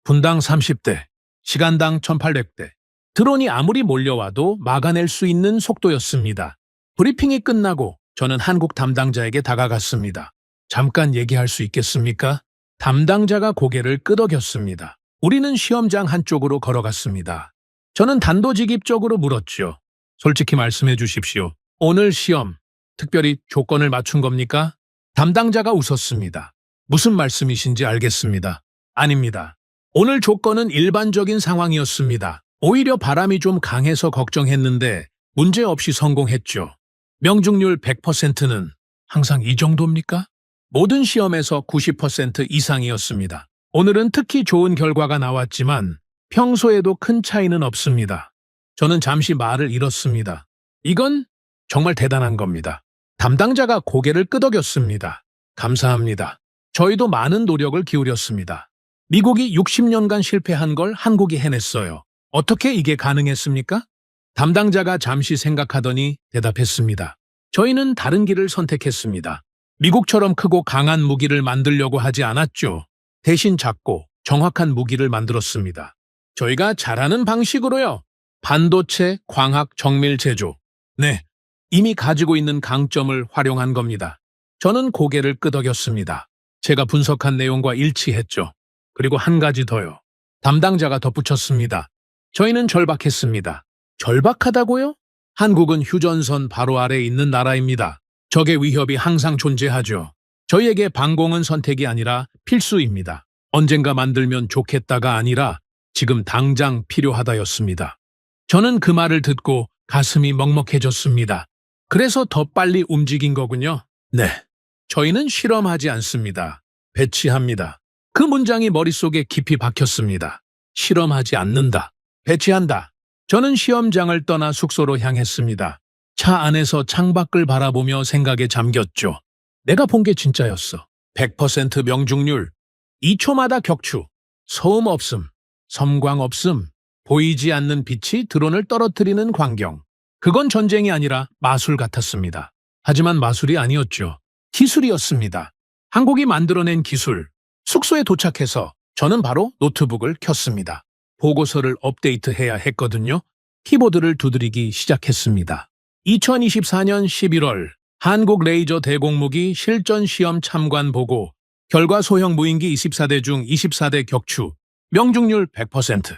분당 30대, 시간당 1800대. 드론이 아무리 몰려와도 막아낼 수 있는 속도였습니다. 브리핑이 끝나고 저는 한국 담당자에게 다가갔습니다. 잠깐 얘기할 수 있겠습니까? 담당자가 고개를 끄덕였습니다. 우리는 시험장 한쪽으로 걸어갔습니다. 저는 단도직입적으로 물었죠. 솔직히 말씀해 주십시오. 오늘 시험, 특별히 조건을 맞춘 겁니까? 담당자가 웃었습니다. 무슨 말씀이신지 알겠습니다. 아닙니다. 오늘 조건은 일반적인 상황이었습니다. 오히려 바람이 좀 강해서 걱정했는데 문제없이 성공했죠. 명중률 100%는 항상 이 정도입니까? 모든 시험에서 90% 이상이었습니다. 오늘은 특히 좋은 결과가 나왔지만 평소에도 큰 차이는 없습니다. 저는 잠시 말을 잃었습니다. 이건 정말 대단한 겁니다. 담당자가 고개를 끄덕였습니다. 감사합니다. 저희도 많은 노력을 기울였습니다. 미국이 60년간 실패한 걸 한국이 해냈어요. 어떻게 이게 가능했습니까? 담당자가 잠시 생각하더니 대답했습니다. 저희는 다른 길을 선택했습니다. 미국처럼 크고 강한 무기를 만들려고 하지 않았죠. 대신 작고 정확한 무기를 만들었습니다. 저희가 잘하는 방식으로요. 반도체, 광학, 정밀 제조. 네, 이미 가지고 있는 강점을 활용한 겁니다. 저는 고개를 끄덕였습니다. 제가 분석한 내용과 일치했죠. 그리고 한 가지 더요. 담당자가 덧붙였습니다. 저희는 절박했습니다. 절박하다고요? 한국은 휴전선 바로 아래에 있는 나라입니다. 적의 위협이 항상 존재하죠. 저희에게 방공은 선택이 아니라 필수입니다. 언젠가 만들면 좋겠다가 아니라 지금 당장 필요하다였습니다. 저는 그 말을 듣고 가슴이 먹먹해졌습니다. 그래서 더 빨리 움직인 거군요. 네. 저희는 실험하지 않습니다. 배치합니다. 그 문장이 머릿속에 깊이 박혔습니다. 실험하지 않는다. 배치한다. 저는 시험장을 떠나 숙소로 향했습니다. 차 안에서 창밖을 바라보며 생각에 잠겼죠. 내가 본 게 진짜였어. 100% 명중률, 2초마다 격추, 소음 없음, 섬광 없음, 보이지 않는 빛이 드론을 떨어뜨리는 광경. 그건 전쟁이 아니라 마술 같았습니다. 하지만 마술이 아니었죠. 기술이었습니다. 한국이 만들어낸 기술. 숙소에 도착해서 저는 바로 노트북을 켰습니다. 보고서를 업데이트해야 했거든요. 키보드를 두드리기 시작했습니다. 2024년 11월 한국 레이저 대공무기 실전 시험 참관 보고 결과 소형 무인기 24대 중 24대 격추 명중률 100%.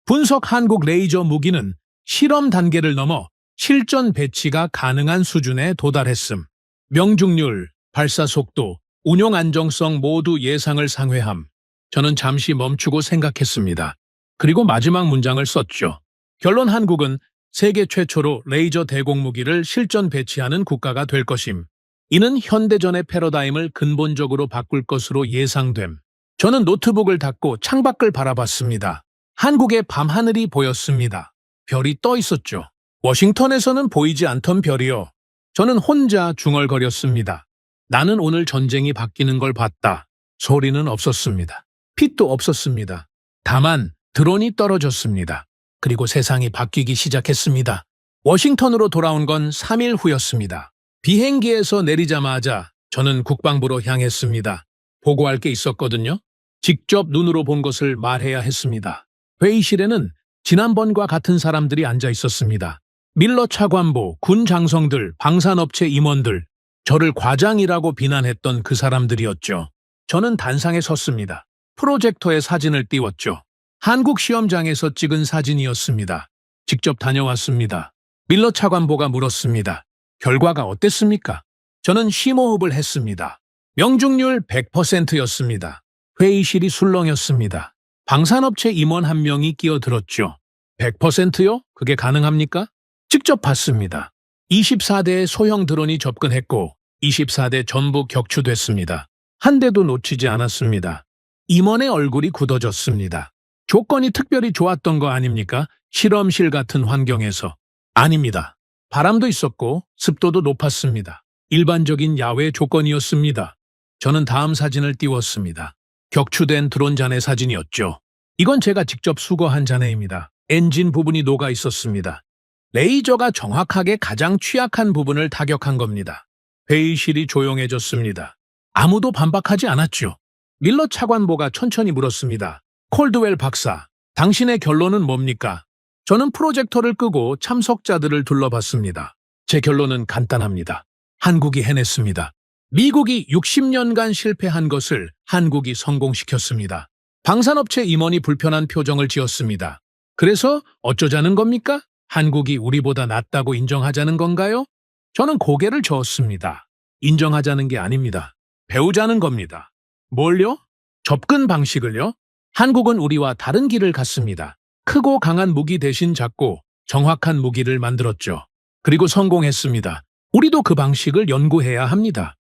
분석 한국 레이저 무기는 실험 단계를 넘어 실전 배치가 가능한 수준에 도달했음. 명중률, 발사 속도, 운용 안정성 모두 예상을 상회함. 저는 잠시 멈추고 생각했습니다. 그리고 마지막 문장을 썼죠. 결론 한국은 세계 최초로 레이저 대공무기를 실전 배치하는 국가가 될 것임. 이는 현대전의 패러다임을 근본적으로 바꿀 것으로 예상됨. 저는 노트북을 닫고 창밖을 바라봤습니다. 한국의 밤하늘이 보였습니다. 별이 떠 있었죠. 워싱턴에서는 보이지 않던 별이요. 저는 혼자 중얼거렸습니다. 나는 오늘 전쟁이 바뀌는 걸 봤다. 소리는 없었습니다. 빛도 없었습니다. 다만 드론이 떨어졌습니다. 그리고 세상이 바뀌기 시작했습니다. 워싱턴으로 돌아온 건 3일 후였습니다. 비행기에서 내리자마자 저는 국방부로 향했습니다. 보고할 게 있었거든요. 직접 눈으로 본 것을 말해야 했습니다. 회의실에는 지난번과 같은 사람들이 앉아 있었습니다. 밀러 차관보, 군 장성들, 방산업체 임원들, 저를 과장이라고 비난했던 그 사람들이었죠. 저는 단상에 섰습니다. 프로젝터에 사진을 띄웠죠. 한국 시험장에서 찍은 사진이었습니다. 직접 다녀왔습니다. 밀러 차관보가 물었습니다. 결과가 어땠습니까? 저는 심호흡을 했습니다. 명중률 100%였습니다. 회의실이 술렁였습니다. 방산업체 임원 한 명이 끼어들었죠. 100%요? 그게 가능합니까? 직접 봤습니다. 24대의 소형 드론이 접근했고 24대 전부 격추됐습니다. 한 대도 놓치지 않았습니다. 임원의 얼굴이 굳어졌습니다. 조건이 특별히 좋았던 거 아닙니까? 실험실 같은 환경에서. 아닙니다. 바람도 있었고 습도도 높았습니다. 일반적인 야외 조건이었습니다. 저는 다음 사진을 띄웠습니다. 격추된 드론 잔해 사진이었죠. 이건 제가 직접 수거한 잔해입니다. 엔진 부분이 녹아 있었습니다. 레이저가 정확하게 가장 취약한 부분을 타격한 겁니다. 회의실이 조용해졌습니다. 아무도 반박하지 않았죠. 밀러 차관보가 천천히 물었습니다. 콜드웰 박사, 당신의 결론은 뭡니까? 저는 프로젝터를 끄고 참석자들을 둘러봤습니다. 제 결론은 간단합니다. 한국이 해냈습니다. 미국이 60년간 실패한 것을 한국이 성공시켰습니다. 방산업체 임원이 불편한 표정을 지었습니다. 그래서 어쩌자는 겁니까? 한국이 우리보다 낫다고 인정하자는 건가요? 저는 고개를 저었습니다. 인정하자는 게 아닙니다. 배우자는 겁니다. 뭘요? 접근 방식을요? 한국은 우리와 다른 길을 갔습니다. 크고 강한 무기 대신 작고 정확한 무기를 만들었죠. 그리고 성공했습니다. 우리도 그 방식을 연구해야 합니다.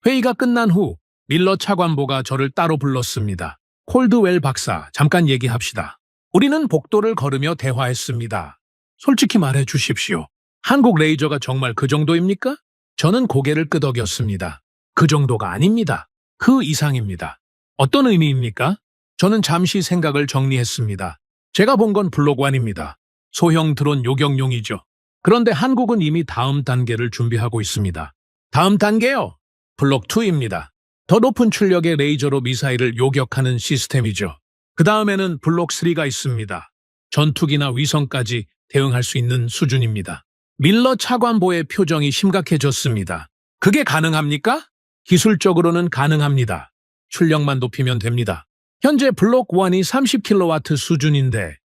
회의가 끝난 후 밀러 차관보가 저를 따로 불렀습니다. 콜드웰 박사, 잠깐 얘기합시다. 우리는 복도를 걸으며 대화했습니다. 솔직히 말해 주십시오. 한국 레이저가 정말 그 정도입니까? 저는 고개를 끄덕였습니다. 그 정도가 아닙니다. 그 이상입니다. 어떤 의미입니까? 저는 잠시 생각을 정리했습니다. 제가 본 건 블록 1입니다. 소형 드론 요격용이죠. 그런데 한국은 이미 다음 단계를 준비하고 있습니다. 다음 단계요? 블록 2입니다. 더 높은 출력의 레이저로 미사일을 요격하는 시스템이죠. 그 다음에는 블록 3가 있습니다. 전투기나 위성까지 대응할 수 있는 수준입니다. 밀러 차관보의 표정이 심각해졌습니다. 그게 가능합니까? 기술적으로는 가능합니다. 출력만 높이면 됩니다. 현재 블록 1이 30kW 수준인데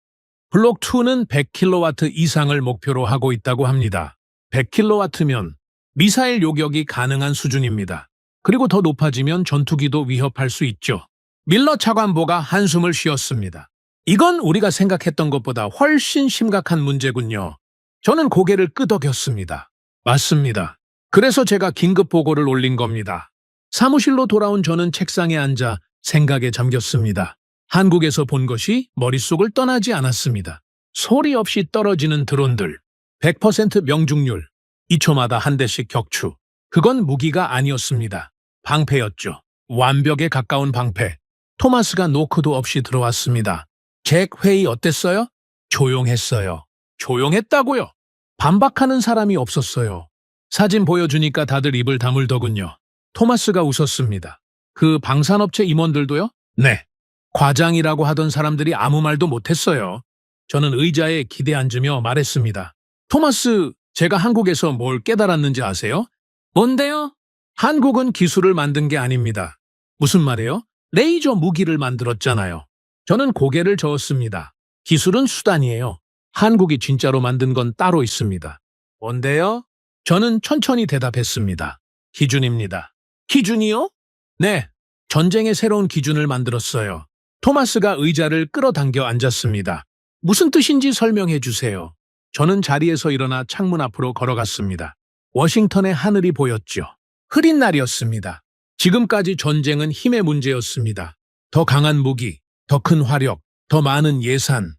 블록 2는 100kW 이상을 목표로 하고 있다고 합니다. 100kW면 미사일 요격이 가능한 수준입니다. 그리고 더 높아지면 전투기도 위협할 수 있죠. 밀러 차관보가 한숨을 쉬었습니다. 이건 우리가 생각했던 것보다 훨씬 심각한 문제군요. 저는 고개를 끄덕였습니다. 맞습니다. 그래서 제가 긴급 보고를 올린 겁니다. 사무실로 돌아온 저는 책상에 앉아 생각에 잠겼습니다. 한국에서 본 것이 머릿속을 떠나지 않았습니다. 소리 없이 떨어지는 드론들, 100% 명중률, 2초마다 한 대씩 격추. 그건 무기가 아니었습니다. 방패였죠. 완벽에 가까운 방패. 토마스가 노크도 없이 들어왔습니다. 잭 회의 어땠어요? 조용했어요. 조용했다고요? 반박하는 사람이 없었어요. 사진 보여주니까 다들 입을 다물더군요. 토마스가 웃었습니다. 그 방산업체 임원들도요? 네. 과장이라고 하던 사람들이 아무 말도 못했어요. 저는 의자에 기대 앉으며 말했습니다. 토마스, 제가 한국에서 뭘 깨달았는지 아세요? 뭔데요? 한국은 기술을 만든 게 아닙니다. 무슨 말이에요? 레이저 무기를 만들었잖아요. 저는 고개를 저었습니다. 기술은 수단이에요. 한국이 진짜로 만든 건 따로 있습니다. 뭔데요? 저는 천천히 대답했습니다. 기준입니다. 기준이요? 네, 전쟁의 새로운 기준을 만들었어요. 토마스가 의자를 끌어당겨 앉았습니다. 무슨 뜻인지 설명해 주세요. 저는 자리에서 일어나 창문 앞으로 걸어갔습니다. 워싱턴의 하늘이 보였죠. 흐린 날이었습니다. 지금까지 전쟁은 힘의 문제였습니다. 더 강한 무기, 더 큰 화력, 더 많은 예산.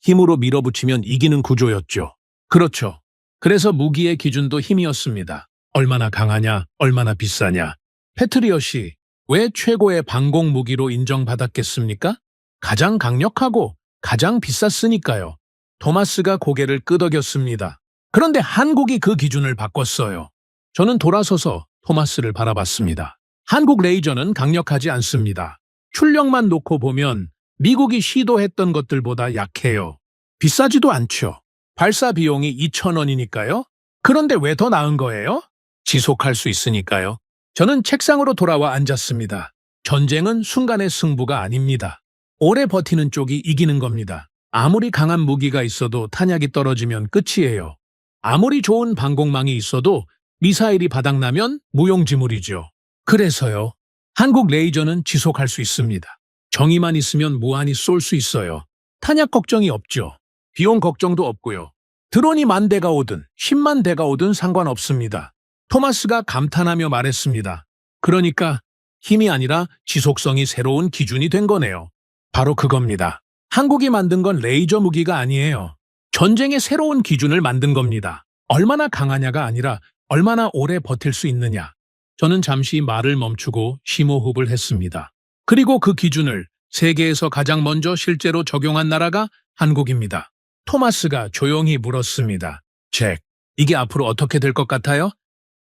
힘으로 밀어붙이면 이기는 구조였죠. 그렇죠. 그래서 무기의 기준도 힘이었습니다. 얼마나 강하냐, 얼마나 비싸냐. 패트리엇이 왜 최고의 방공 무기로 인정받았겠습니까? 가장 강력하고 가장 비쌌으니까요. 토마스가 고개를 끄덕였습니다. 그런데 한국이 그 기준을 바꿨어요. 저는 돌아서서 토마스를 바라봤습니다. 한국 레이저는 강력하지 않습니다. 출력만 놓고 보면 미국이 시도했던 것들보다 약해요. 비싸지도 않죠. 발사 비용이 2,000원이니까요. 그런데 왜 더 나은 거예요? 지속할 수 있으니까요. 저는 책상으로 돌아와 앉았습니다. 전쟁은 순간의 승부가 아닙니다. 오래 버티는 쪽이 이기는 겁니다. 아무리 강한 무기가 있어도 탄약이 떨어지면 끝이에요. 아무리 좋은 방공망이 있어도 미사일이 바닥나면 무용지물이죠. 그래서요. 한국 레이저는 지속할 수 있습니다. 정의만 있으면 무한히 쏠 수 있어요. 탄약 걱정이 없죠. 비용 걱정도 없고요. 드론이 10,000대가 오든 10만 대가 오든 상관없습니다. 토마스가 감탄하며 말했습니다. 그러니까 힘이 아니라 지속성이 새로운 기준이 된 거네요. 바로 그겁니다. 한국이 만든 건 레이저 무기가 아니에요. 전쟁의 새로운 기준을 만든 겁니다. 얼마나 강하냐가 아니라 얼마나 오래 버틸 수 있느냐. 저는 잠시 말을 멈추고 심호흡을 했습니다. 그리고 그 기준을 세계에서 가장 먼저 실제로 적용한 나라가 한국입니다. 토마스가 조용히 물었습니다. 잭, 이게 앞으로 어떻게 될 것 같아요?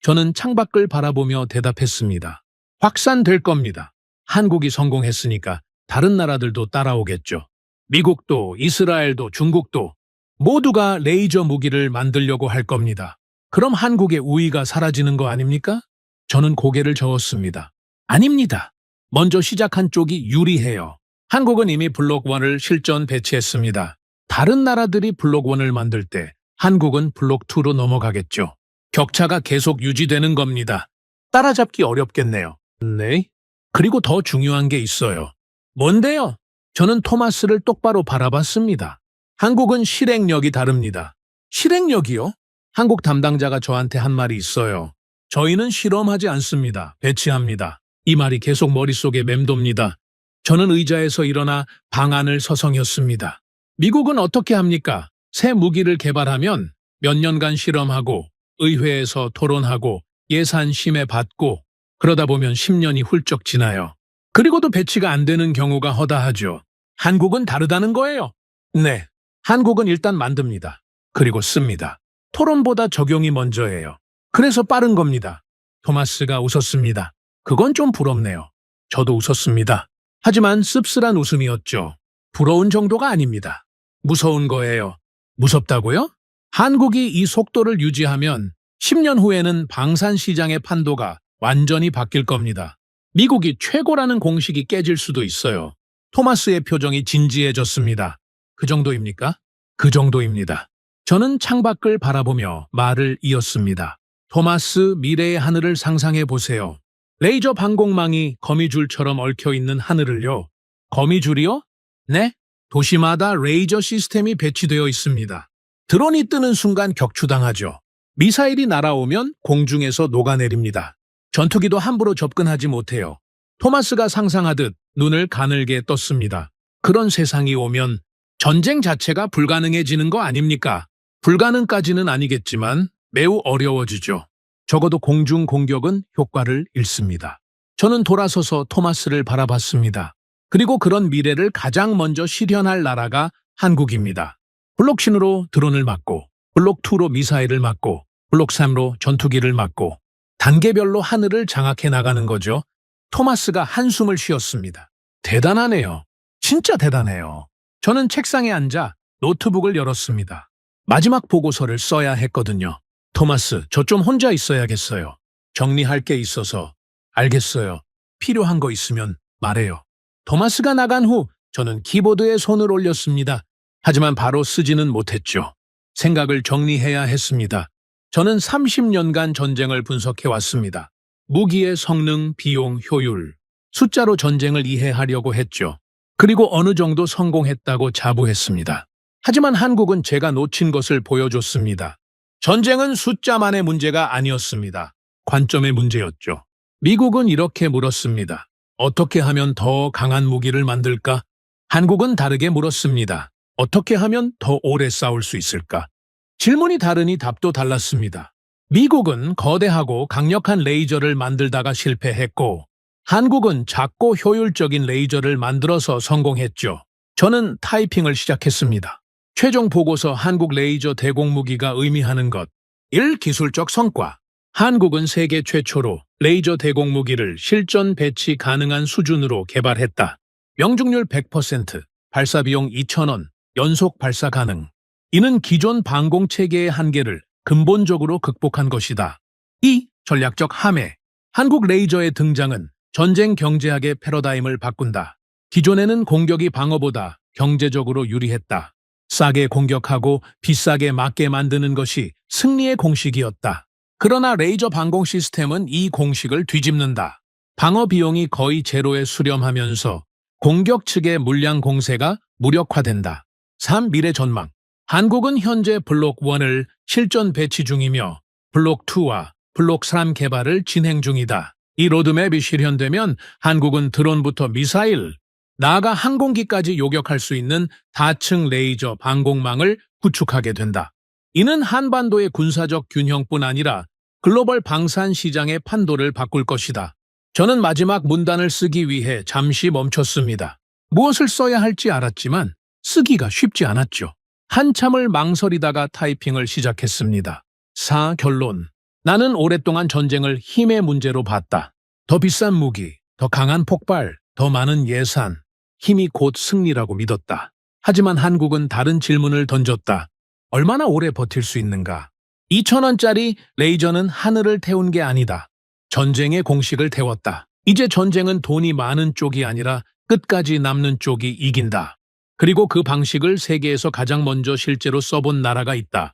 저는 창밖을 바라보며 대답했습니다. 확산될 겁니다. 한국이 성공했으니까 다른 나라들도 따라오겠죠. 미국도, 이스라엘도, 중국도 모두가 레이저 무기를 만들려고 할 겁니다. 그럼 한국의 우위가 사라지는 거 아닙니까? 저는 고개를 저었습니다. 아닙니다. 먼저 시작한 쪽이 유리해요. 한국은 이미 블록 1을 실전 배치했습니다. 다른 나라들이 블록 1을 만들 때 한국은 블록 2로 넘어가겠죠. 격차가 계속 유지되는 겁니다. 따라잡기 어렵겠네요. 네. 그리고 더 중요한 게 있어요. 뭔데요? 저는 토마스를 똑바로 바라봤습니다. 한국은 실행력이 다릅니다. 실행력이요? 한국 담당자가 저한테 한 말이 있어요. 저희는 실험하지 않습니다. 배치합니다. 이 말이 계속 머릿속에 맴돕니다. 저는 의자에서 일어나 방안을 서성였습니다. 미국은 어떻게 합니까? 새 무기를 개발하면 몇 년간 실험하고 의회에서 토론하고 예산 심의 받고 그러다 보면 10년이 훌쩍 지나요. 그리고도 배치가 안 되는 경우가 허다하죠. 한국은 다르다는 거예요. 네, 한국은 일단 만듭니다. 그리고 씁니다. 토론보다 적용이 먼저예요. 그래서 빠른 겁니다. 토마스가 웃었습니다. 그건 좀 부럽네요. 저도 웃었습니다. 하지만 씁쓸한 웃음이었죠. 부러운 정도가 아닙니다. 무서운 거예요. 무섭다고요? 한국이 이 속도를 유지하면 10년 후에는 방산 시장의 판도가 완전히 바뀔 겁니다. 미국이 최고라는 공식이 깨질 수도 있어요. 토마스의 표정이 진지해졌습니다. 그 정도입니까? 그 정도입니다. 저는 창밖을 바라보며 말을 이었습니다. 토마스, 미래의 하늘을 상상해 보세요. 레이저 방공망이 거미줄처럼 얽혀있는 하늘을요. 거미줄이요? 네, 도시마다 레이저 시스템이 배치되어 있습니다. 드론이 뜨는 순간 격추당하죠. 미사일이 날아오면 공중에서 녹아내립니다. 전투기도 함부로 접근하지 못해요. 토마스가 상상하듯 눈을 가늘게 떴습니다. 그런 세상이 오면 전쟁 자체가 불가능해지는 거 아닙니까? 불가능까지는 아니겠지만 매우 어려워지죠. 적어도 공중 공격은 효과를 잃습니다. 저는 돌아서서 토마스를 바라봤습니다. 그리고 그런 미래를 가장 먼저 실현할 나라가 한국입니다. 블록 1으로 드론을 맞고, 블록 2로 미사일을 맞고, 블록 3로 전투기를 맞고, 단계별로 하늘을 장악해 나가는 거죠. 토마스가 한숨을 쉬었습니다. 대단하네요. 진짜 대단해요. 저는 책상에 앉아 노트북을 열었습니다. 마지막 보고서를 써야 했거든요. 토마스, 저 좀 혼자 있어야겠어요. 정리할 게 있어서. 알겠어요. 필요한 거 있으면 말해요. 토마스가 나간 후 저는 키보드에 손을 올렸습니다. 하지만 바로 쓰지는 못했죠. 생각을 정리해야 했습니다. 저는 30년간 전쟁을 분석해 왔습니다. 무기의 성능, 비용, 효율, 숫자로 전쟁을 이해하려고 했죠. 그리고 어느 정도 성공했다고 자부했습니다. 하지만 한국은 제가 놓친 것을 보여줬습니다. 전쟁은 숫자만의 문제가 아니었습니다. 관점의 문제였죠. 미국은 이렇게 물었습니다. 어떻게 하면 더 강한 무기를 만들까? 한국은 다르게 물었습니다. 어떻게 하면 더 오래 싸울 수 있을까? 질문이 다르니 답도 달랐습니다. 미국은 거대하고 강력한 레이저를 만들다가 실패했고, 한국은 작고 효율적인 레이저를 만들어서 성공했죠. 저는 타이핑을 시작했습니다. 최종 보고서 한국 레이저 대공무기가 의미하는 것. 1. 기술적 성과. 한국은 세계 최초로 레이저 대공무기를 실전 배치 가능한 수준으로 개발했다. 명중률 100%, 발사비용 2,000원, 연속 발사 가능. 이는 기존 방공체계의 한계를 근본적으로 극복한 것이다. 2. 전략적 함해. 한국 레이저의 등장은 전쟁 경제학의 패러다임을 바꾼다. 기존에는 공격이 방어보다 경제적으로 유리했다. 싸게 공격하고 비싸게 맞게 만드는 것이 승리의 공식이었다. 그러나 레이저 방공 시스템은 이 공식을 뒤집는다. 방어 비용이 거의 제로에 수렴하면서 공격 측의 물량 공세가 무력화된다. 3. 미래 전망. 한국은 현재 블록 1을 실전 배치 중이며 블록 2와 블록 3 개발을 진행 중이다. 이 로드맵이 실현되면 한국은 드론부터 미사일, 나아가 항공기까지 요격할 수 있는 다층 레이저 방공망을 구축하게 된다. 이는 한반도의 군사적 균형뿐 아니라 글로벌 방산 시장의 판도를 바꿀 것이다. 저는 마지막 문단을 쓰기 위해 잠시 멈췄습니다. 무엇을 써야 할지 알았지만 쓰기가 쉽지 않았죠. 한참을 망설이다가 타이핑을 시작했습니다. 4. 결론. 나는 오랫동안 전쟁을 힘의 문제로 봤다. 더 비싼 무기, 더 강한 폭발, 더 많은 예산, 힘이 곧 승리라고 믿었다. 하지만 한국은 다른 질문을 던졌다. 얼마나 오래 버틸 수 있는가? 2,000원짜리 레이저는 하늘을 태운 게 아니다. 전쟁의 공식을 태웠다. 이제 전쟁은 돈이 많은 쪽이 아니라 끝까지 남는 쪽이 이긴다. 그리고 그 방식을 세계에서 가장 먼저 실제로 써본 나라가 있다.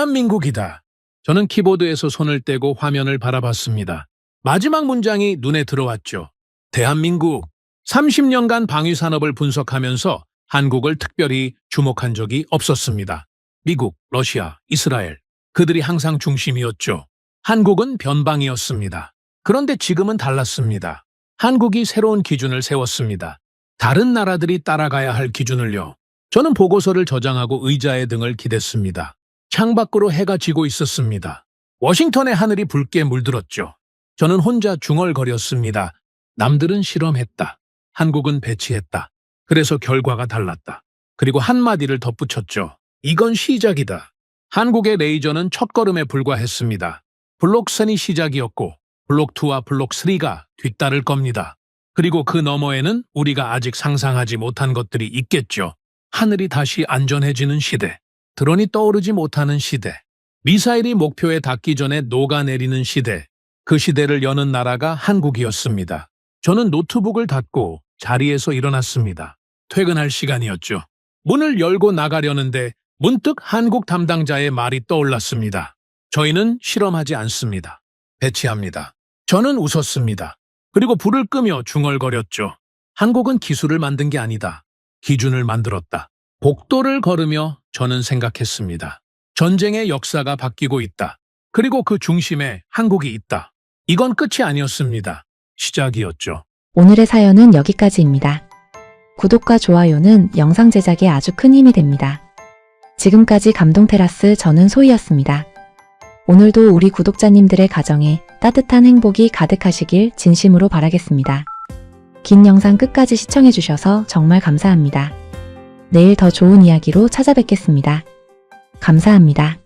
대한민국이다. 저는 키보드에서 손을 떼고 화면을 바라봤습니다. 마지막 문장이 눈에 들어왔죠. 대한민국. 30년간 방위산업을 분석하면서 한국을 특별히 주목한 적이 없었습니다. 미국, 러시아, 이스라엘. 그들이 항상 중심이었죠. 한국은 변방이었습니다. 그런데 지금은 달랐습니다. 한국이 새로운 기준을 세웠습니다. 다른 나라들이 따라가야 할 기준을요. 저는 보고서를 저장하고 의자의 등을 기댔습니다. 창밖으로 해가 지고 있었습니다. 워싱턴의 하늘이 붉게 물들었죠. 저는 혼자 중얼거렸습니다. 남들은 실험했다. 한국은 배치했다. 그래서 결과가 달랐다. 그리고 한마디를 덧붙였죠. 이건 시작이다. 한국의 레이저는 첫걸음에 불과했습니다. 블록 3이 시작이었고 블록 2와 블록 3가 뒤따를 겁니다. 그리고 그 너머에는 우리가 아직 상상하지 못한 것들이 있겠죠. 하늘이 다시 안전해지는 시대. 드론이 떠오르지 못하는 시대. 미사일이 목표에 닿기 전에 녹아내리는 시대. 그 시대를 여는 나라가 한국이었습니다. 저는 노트북을 닫고 자리에서 일어났습니다. 퇴근할 시간이었죠. 문을 열고 나가려는데 문득 한국 담당자의 말이 떠올랐습니다. 저희는 실험하지 않습니다. 배치합니다. 저는 웃었습니다. 그리고 불을 끄며 중얼거렸죠. 한국은 기술을 만든 게 아니다. 기준을 만들었다. 복도를 걸으며 저는 생각했습니다. 전쟁의 역사가 바뀌고 있다. 그리고 그 중심에 한국이 있다. 이건 끝이 아니었습니다. 시작이었죠. 오늘의 사연은 여기까지입니다. 구독과 좋아요는 영상 제작에 아주 큰 힘이 됩니다. 지금까지 감동테라스 저는 소희였습니다. 오늘도 우리 구독자님들의 가정에 따뜻한 행복이 가득하시길 진심으로 바라겠습니다. 긴 영상 끝까지 시청해주셔서 정말 감사합니다. 내일 더 좋은 이야기로 찾아뵙겠습니다. 감사합니다.